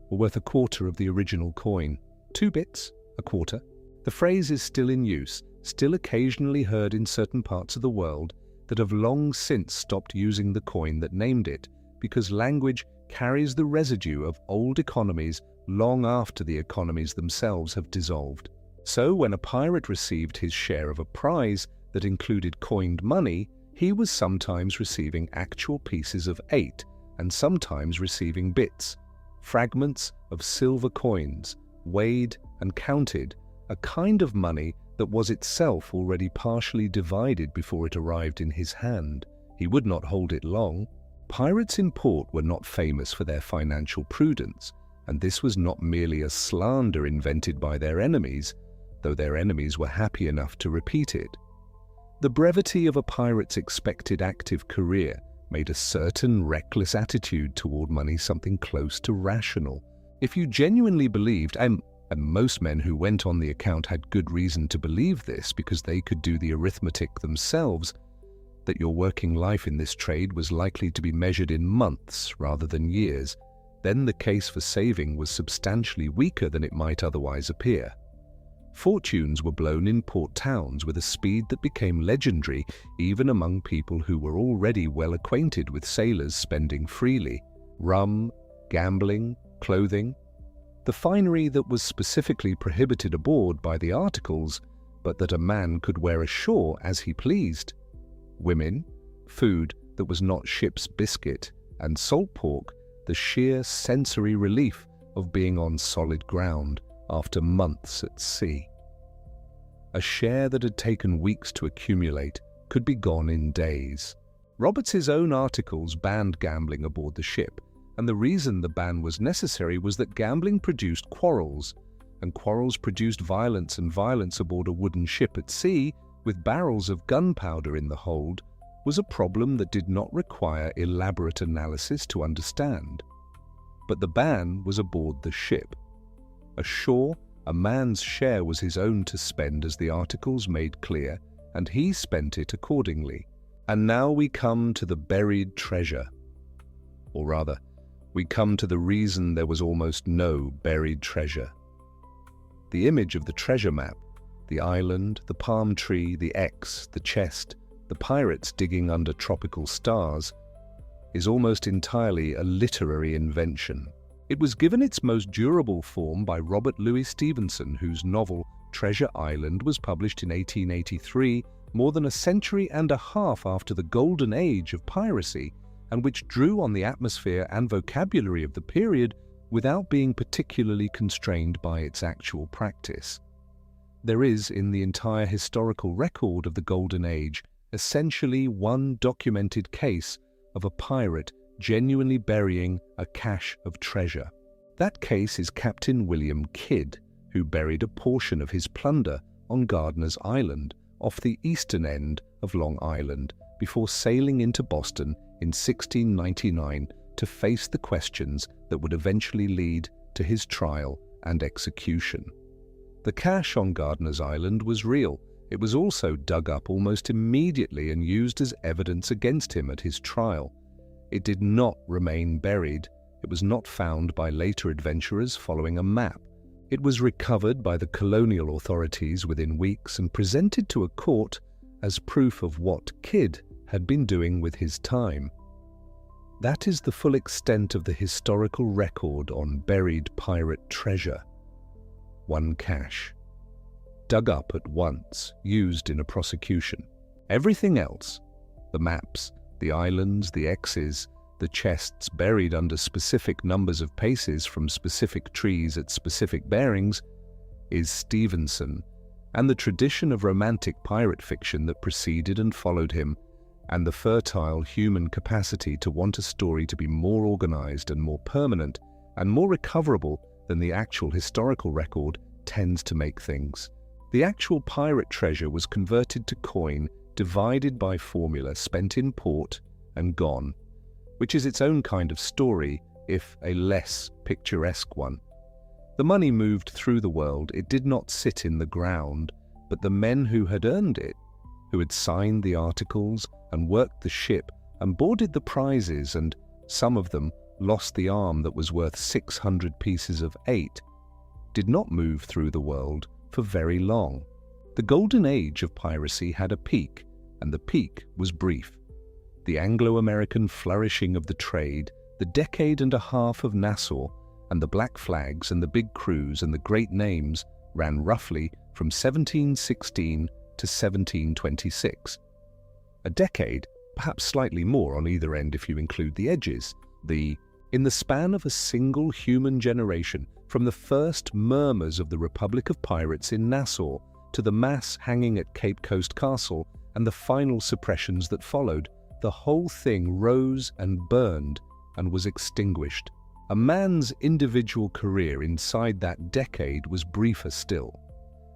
were worth a quarter of the original coin. 2 bits, a quarter. The phrase is still in use, still occasionally heard in certain parts of the world that have long since stopped using the coin that named it, because language carries the residue of old economies long after the economies themselves have dissolved. So when a pirate received his share of a prize that included coined money, he was sometimes receiving actual pieces of 8 and sometimes receiving bits, fragments of silver coins, weighed and counted, a kind of money that was itself already partially divided before it arrived in his hand. He would not hold it long. Pirates in port were not famous for their financial prudence, and this was not merely a slander invented by their enemies, though their enemies were happy enough to repeat it. The brevity of a pirate's expected active career made a certain reckless attitude toward money something close to rational. If you genuinely believed, and most men who went on the account had good reason to believe this because they could do the arithmetic themselves, that your working life in this trade was likely to be measured in months rather than years, then the case for saving was substantially weaker than it might otherwise appear. Fortunes were blown in port towns with a speed that became legendary even among people who were already well acquainted with sailors spending freely. Rum, gambling, clothing, the finery that was specifically prohibited aboard by the Articles, but that a man could wear ashore as he pleased. Women, food that was not ship's biscuit, and salt pork, the sheer sensory relief of being on solid ground after months at sea. A share that had taken weeks to accumulate could be gone in days. Roberts's own articles banned gambling aboard the ship, and the reason the ban was necessary was that gambling produced quarrels, and quarrels produced violence, and violence aboard a wooden ship at sea, with barrels of gunpowder in the hold, was a problem that did not require elaborate analysis to understand. But the ban was aboard the ship. Ashore, a man's share was his own to spend, as the articles made clear, and he spent it accordingly. And now we come to the buried treasure. Or rather, we come to the reason there was almost no buried treasure. The image of the treasure map, the island, the palm tree, the X, the chest, the pirates digging under tropical stars, is almost entirely a literary invention. It was given its most durable form by Robert Louis Stevenson, whose novel Treasure Island was published in 1883, more than a century and a half after the Golden Age of Piracy, and which drew on the atmosphere and vocabulary of the period without being particularly constrained by its actual practice. There is, in the entire historical record of the Golden Age, essentially one documented case of a pirate genuinely burying a cache of treasure. That case is Captain William Kidd, who buried a portion of his plunder on Gardiner's Island, off the eastern end of Long Island, before sailing into Boston in 1699 to face the questions that would eventually lead to his trial and execution. The cache on Gardiner's Island was real. It was also dug up almost immediately and used as evidence against him at his trial. It did not remain buried. It was not found by later adventurers following a map. It was recovered by the colonial authorities within weeks and presented to a court as proof of what Kidd had been doing with his time. That is the full extent of the historical record on buried pirate treasure. One cache. Dug up at once, used in a prosecution. Everything else, the maps, the islands, the X's, the chests buried under specific numbers of paces from specific trees at specific bearings, is Stevenson, and the tradition of romantic pirate fiction that preceded and followed him, and the fertile human capacity to want a story to be more organized and more permanent and more recoverable than the actual historical record tends to make things. The actual pirate treasure was converted to coin, divided by formula, spent in port and gone, which is its own kind of story, if a less picturesque one. The money moved through the world. It did not sit in the ground, but the men who had earned it, who had signed the articles and worked the ship and boarded the prizes, and some of them lost the arm that was worth 600 pieces of 8, did not move through the world for very long. The Golden Age of Piracy had a peak, and the peak was brief. The Anglo-American flourishing of the trade, the decade and a half of Nassau, and the black flags and the big crews and the great names ran roughly from 1716 to 1726. A decade, perhaps slightly more on either end if you include the edges. In the span of a single human generation, from the first murmurs of the Republic of Pirates in Nassau to the mass hanging at Cape Coast Castle and the final suppressions that followed, the whole thing rose and burned and was extinguished. A man's individual career inside that decade was briefer still.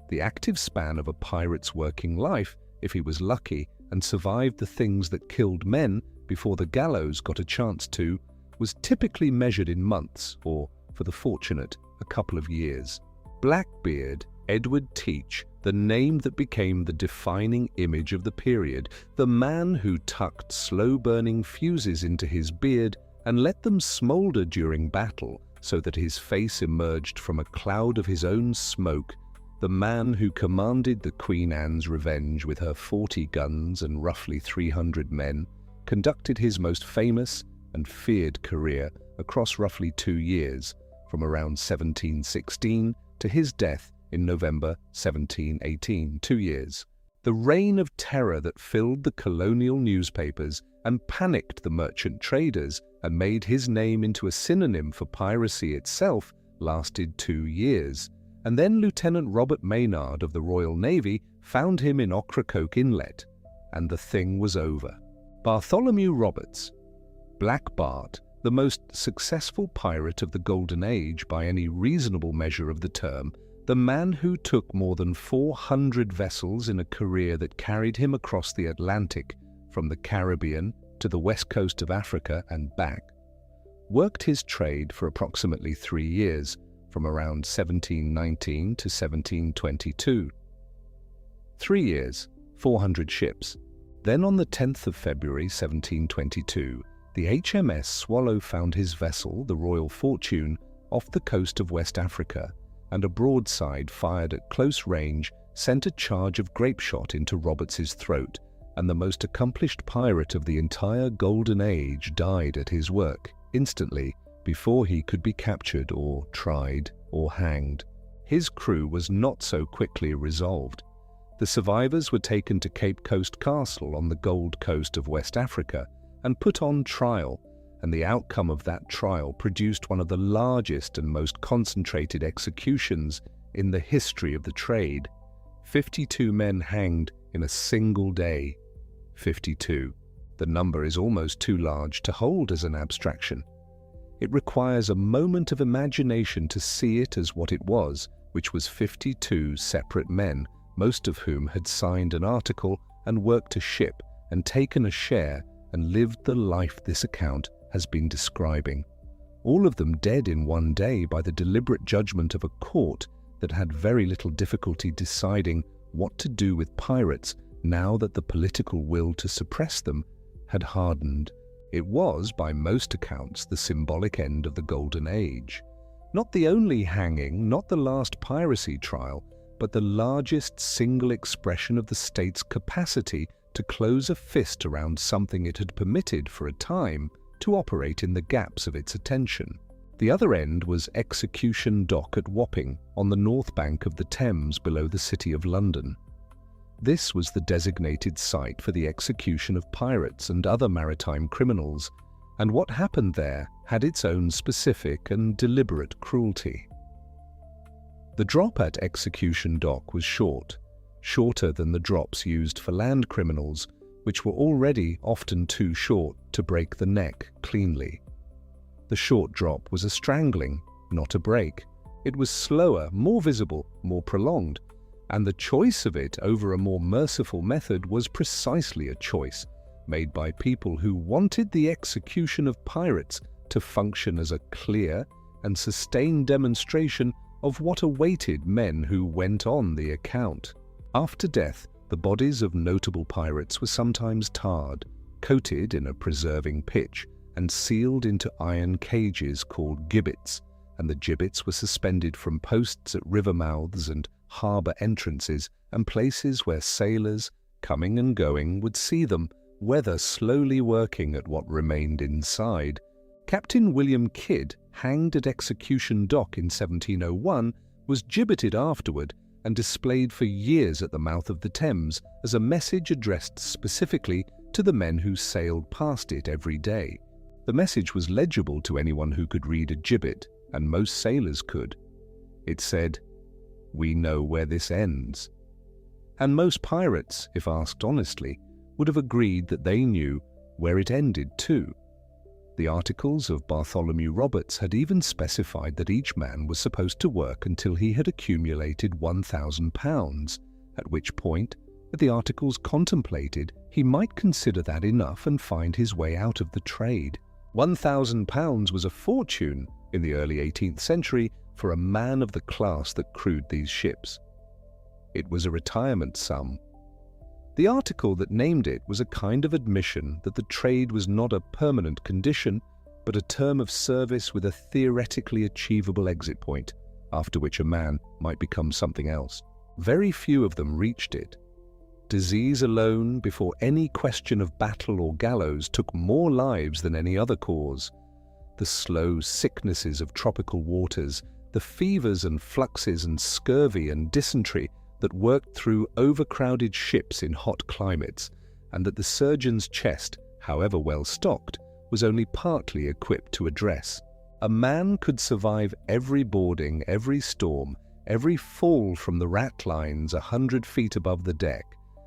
The active span of a pirate's working life, if he was lucky and survived the things that killed men before the gallows got a chance to, was typically measured in months or, for the fortunate, a couple of years. Blackbeard Edward Teach, the name that became the defining image of the period, the man who tucked slow-burning fuses into his beard and let them smolder during battle so that his face emerged from a cloud of his own smoke, the man who commanded the Queen Anne's Revenge with her 40 guns and roughly 300 men, conducted his most famous and feared career across roughly 2 years, from around 1716 to his death in November 1718, 2 years. The reign of terror that filled the colonial newspapers and panicked the merchant traders and made his name into a synonym for piracy itself lasted 2 years, and then Lieutenant Robert Maynard of the Royal Navy found him in Ocracoke Inlet, and the thing was over. Bartholomew Roberts, Black Bart, the most successful pirate of the Golden Age by any reasonable measure of the term, the man who took more than 400 vessels in a career that carried him across the Atlantic from the Caribbean to the west coast of Africa and back, worked his trade for approximately 3 years, from around 1719 to 1722. 3 years, 400 ships. Then on the 10th of February 1722, the HMS Swallow found his vessel, the Royal Fortune, off the coast of West Africa, and a broadside fired at close range sent a charge of grape shot into Roberts's throat, and the most accomplished pirate of the entire Golden Age died at his work, instantly, before he could be captured or tried or hanged. His crew was not so quickly resolved. The survivors were taken to Cape Coast Castle on the Gold Coast of West Africa and put on trial, and the outcome of that trial produced one of the largest and most concentrated executions in the history of the trade. 52 men hanged in a single day. 52. The number is almost too large to hold as an abstraction. It requires a moment of imagination to see it as what it was, which was 52 separate men, most of whom had signed an article and worked a ship and taken a share and lived the life this account has been describing. All of them dead in one day by the deliberate judgment of a court that had very little difficulty deciding what to do with pirates now that the political will to suppress them had hardened. It was, by most accounts, the symbolic end of the Golden Age. Not the only hanging, not the last piracy trial, but the largest single expression of the state's capacity to close a fist around something it had permitted for a time to operate in the gaps of its attention. The other end was Execution Dock at Wapping, on the north bank of the Thames below the City of London. This was the designated site for the execution of pirates and other maritime criminals, and what happened there had its own specific and deliberate cruelty. The drop at Execution Dock was short, shorter than the drops used for land criminals, which were already often too short to break the neck cleanly. The short drop was a strangling, not a break. It was slower, more visible, more prolonged, and the choice of it over a more merciful method was precisely a choice made by people who wanted the execution of pirates to function as a clear and sustained demonstration of what awaited men who went on the account. After death, the bodies of notable pirates were sometimes tarred, coated in a preserving pitch, and sealed into iron cages called gibbets, and the gibbets were suspended from posts at river mouths and harbour entrances and places where sailors, coming and going, would see them, weather slowly working at what remained inside. Captain William Kidd, hanged at Execution Dock in 1701, was gibbeted afterward and displayed for years at the mouth of the Thames as a message addressed specifically to the men who sailed past it every day. The message was legible to anyone who could read a gibbet, and most sailors could. It said, "We know where this ends." And most pirates, if asked honestly, would have agreed that they knew where it ended too. The articles of Bartholomew Roberts had even specified that each man was supposed to work until he had accumulated £1,000, at which point, as the articles contemplated, he might consider that enough and find his way out of the trade. £1,000 was a fortune in the early 18th century for a man of the class that crewed these ships. It was a retirement sum. The article that named it was a kind of admission that the trade was not a permanent condition, but a term of service with a theoretically achievable exit point, after which a man might become something else. Very few of them reached it. Disease alone, before any question of battle or gallows, took more lives than any other cause. The slow sicknesses of tropical waters, the fevers and fluxes and scurvy and dysentery that worked through overcrowded ships in hot climates, and that the surgeon's chest, however well stocked, was only partly equipped to address. A man could survive every boarding, every storm, every fall from the ratlines 100 feet above the deck,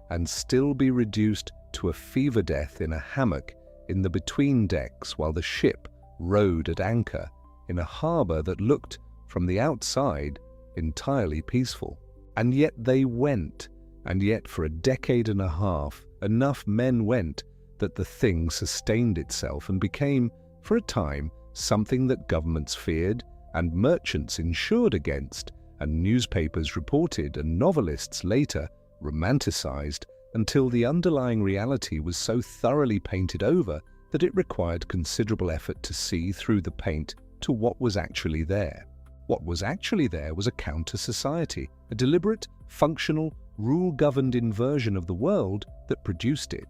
and still be reduced to a fever death in a hammock in the between decks while the ship rode at anchor in a harbour that looked, from the outside, entirely peaceful. And yet they went, and yet for a decade and a half enough men went that the thing sustained itself and became, for a time, something that governments feared and merchants insured against, and newspapers reported and novelists later romanticized, until the underlying reality was so thoroughly painted over that it required considerable effort to see through the paint to what was actually there. What was actually there was a counter-society, a deliberate, functional, rule-governed inversion of the world that produced it.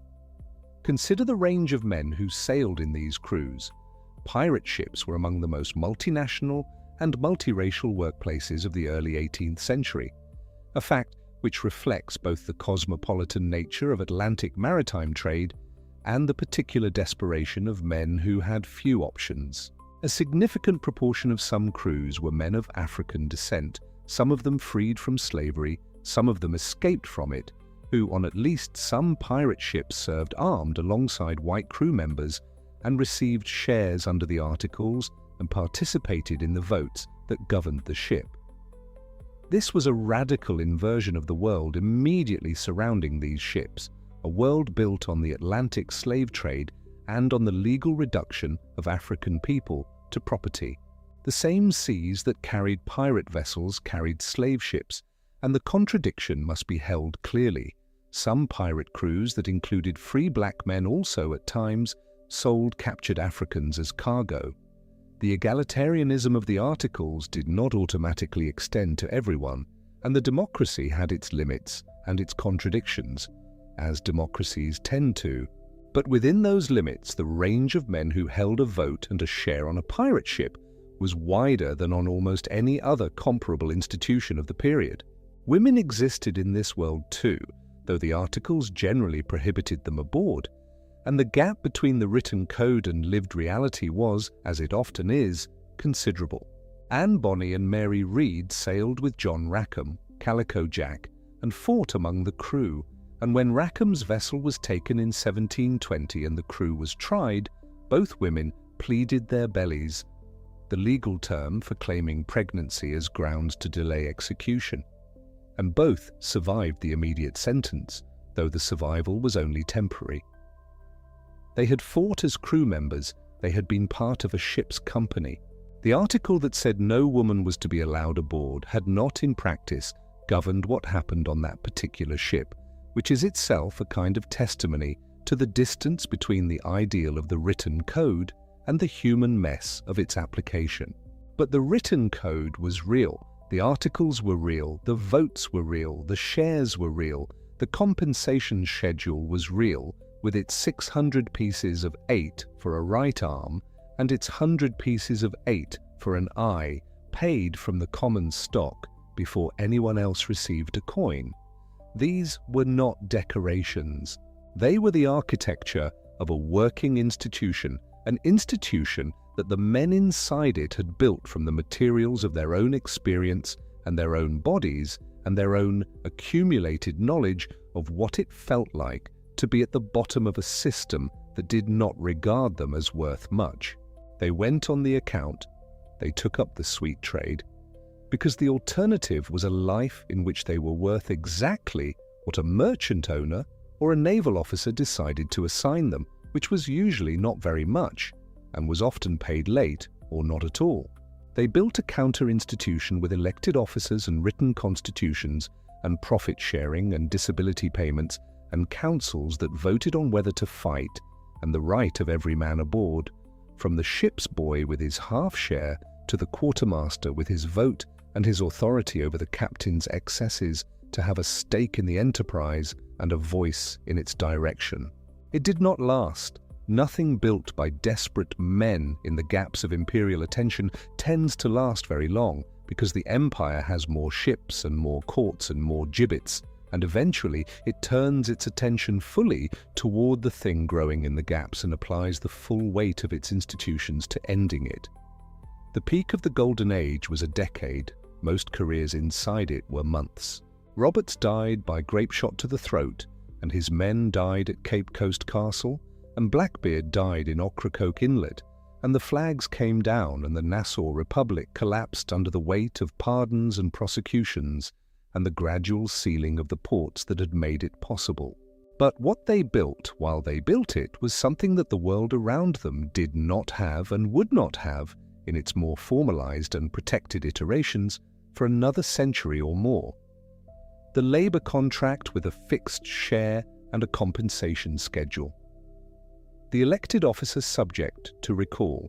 Consider the range of men who sailed in these crews. Pirate ships were among the most multinational and multiracial workplaces of the early 18th century, a fact which reflects both the cosmopolitan nature of Atlantic maritime trade and the particular desperation of men who had few options. A significant proportion of some crews were men of African descent, some of them freed from slavery, some of them escaped from it, who on at least some pirate ships served armed alongside white crew members and received shares under the articles and participated in the votes that governed the ship. This was a radical inversion of the world immediately surrounding these ships, a world built on the Atlantic slave trade and on the legal reduction of African people to property. The same seas that carried pirate vessels carried slave ships, and the contradiction must be held clearly. Some pirate crews that included free black men also at times sold captured Africans as cargo. The egalitarianism of the articles did not automatically extend to everyone, and the democracy had its limits and its contradictions, as democracies tend to. But within those limits, the range of men who held a vote and a share on a pirate ship was wider than on almost any other comparable institution of the period. Women existed in this world too, though the articles generally prohibited them aboard, and the gap between the written code and lived reality was, as it often is, considerable. Anne Bonny and Mary Read sailed with John Rackham, Calico Jack, and fought among the crew, and when Rackham's vessel was taken in 1720 and the crew was tried, both women pleaded their bellies, the legal term for claiming pregnancy as grounds to delay execution, and both survived the immediate sentence, though the survival was only temporary. They had fought as crew members, they had been part of a ship's company. The article that said no woman was to be allowed aboard had not in practice governed what happened on that particular ship, which is itself a kind of testimony to the distance between the ideal of the written code and the human mess of its application. But the written code was real. The articles were real, the votes were real, the shares were real, the compensation schedule was real, with its 600 pieces of 8 for a right arm and its 100 pieces of 8 for an eye, paid from the common stock before anyone else received a coin. These were not decorations. They were the architecture of a working institution, an institution that the men inside it had built from the materials of their own experience and their own bodies and their own accumulated knowledge of what it felt like to be at the bottom of a system that did not regard them as worth much. They went on the account, they took up the sweet trade, because the alternative was a life in which they were worth exactly what a merchant owner or a naval officer decided to assign them, which was usually not very much, and was often paid late or not at all. They built a counter-institution with elected officers and written constitutions and profit-sharing and disability payments and councils that voted on whether to fight and the right of every man aboard, from the ship's boy with his half-share to the quartermaster with his vote and his authority over the captain's excesses to have a stake in the enterprise and a voice in its direction. It did not last. Nothing built by desperate men in the gaps of imperial attention tends to last very long, because the empire has more ships and more courts and more gibbets, and eventually it turns its attention fully toward the thing growing in the gaps and applies the full weight of its institutions to ending it. The peak of the Golden Age was a decade. Most careers inside it were months. Roberts died by grape shot to the throat, and his men died at Cape Coast Castle, and Blackbeard died in Ocracoke Inlet, and the flags came down and the Nassau Republic collapsed under the weight of pardons and prosecutions and the gradual sealing of the ports that had made it possible. But what they built while they built it was something that the world around them did not have and would not have in its more formalized and protected iterations for another century or more. The labor contract with a fixed share and a compensation schedule. The elected officer subject to recall.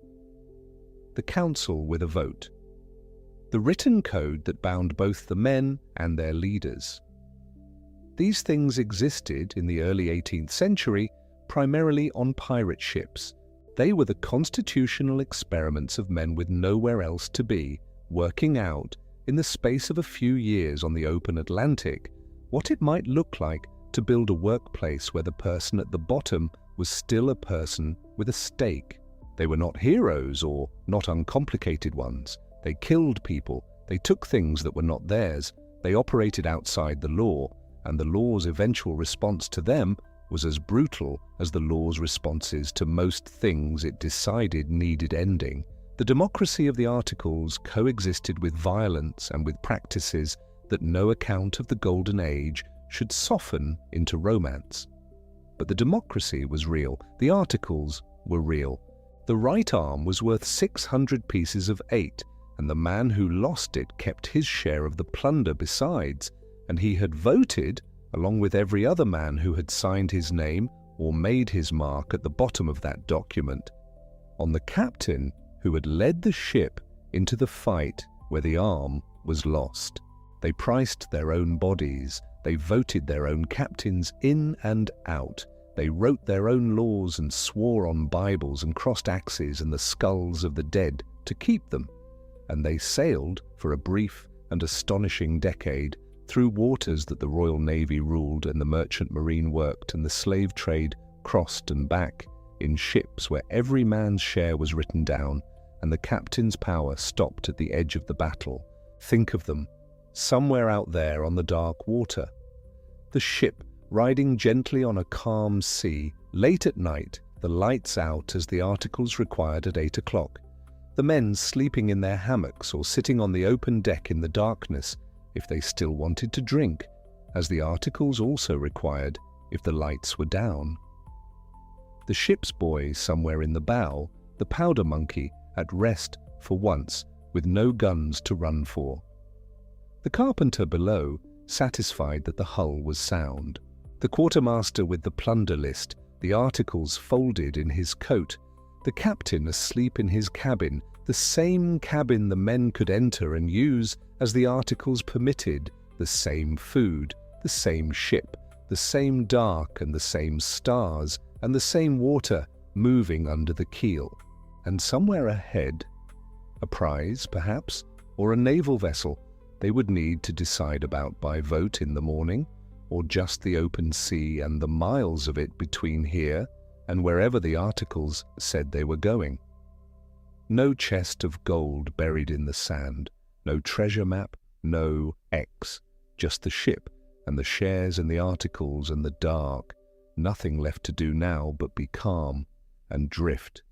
The council with a vote. The written code that bound both the men and their leaders. These things existed in the early 18th century primarily on pirate ships. They were the constitutional experiments of men with nowhere else to be, working out, in the space of a few years on the open Atlantic, what it might look like to build a workplace where the person at the bottom was still a person with a stake. They were not heroes or not uncomplicated ones. They killed people. They took things that were not theirs. They operated outside the law, and the law's eventual response to them was as brutal as the law's responses to most things it decided needed ending. The democracy of the Articles coexisted with violence and with practices that no account of the Golden Age should soften into romance. But the democracy was real. The Articles were real. The right arm was worth 600 pieces of 8, and the man who lost it kept his share of the plunder besides, and he had voted, along with every other man who had signed his name or made his mark at the bottom of that document, on the captain who had led the ship into the fight where the arm was lost. They priced their own bodies. They voted their own captains in and out. They wrote their own laws and swore on Bibles and crossed axes and the skulls of the dead to keep them. And they sailed for a brief and astonishing decade through waters that the Royal Navy ruled and the merchant marine worked and the slave trade crossed and back in ships where every man's share was written down and the captain's power stopped at the edge of the battle. Think of them, somewhere out there on the dark water. The ship riding gently on a calm sea, late at night, the lights out as the Articles required at 8 o'clock. The men sleeping in their hammocks or sitting on the open deck in the darkness if they still wanted to drink, as the Articles also required if the lights were down. The ship's boy somewhere in the bow, the powder monkey, at rest for once, with no guns to run for. The carpenter below, satisfied that the hull was sound. The quartermaster with the plunder list, the Articles folded in his coat, The captain asleep in his cabin, the same cabin the men could enter and use as the articles permitted, the same food, the same ship, the same dark and the same stars, and the same water moving under the keel. And somewhere ahead, a prize, perhaps, or a naval vessel they would need to decide about by vote in the morning, or just the open sea and the miles of it between here and wherever the articles said they were going. No chest of gold buried in the sand, no treasure map, no X, just the ship and the shares and the articles and the dark. Nothing left to do now but be calm and drift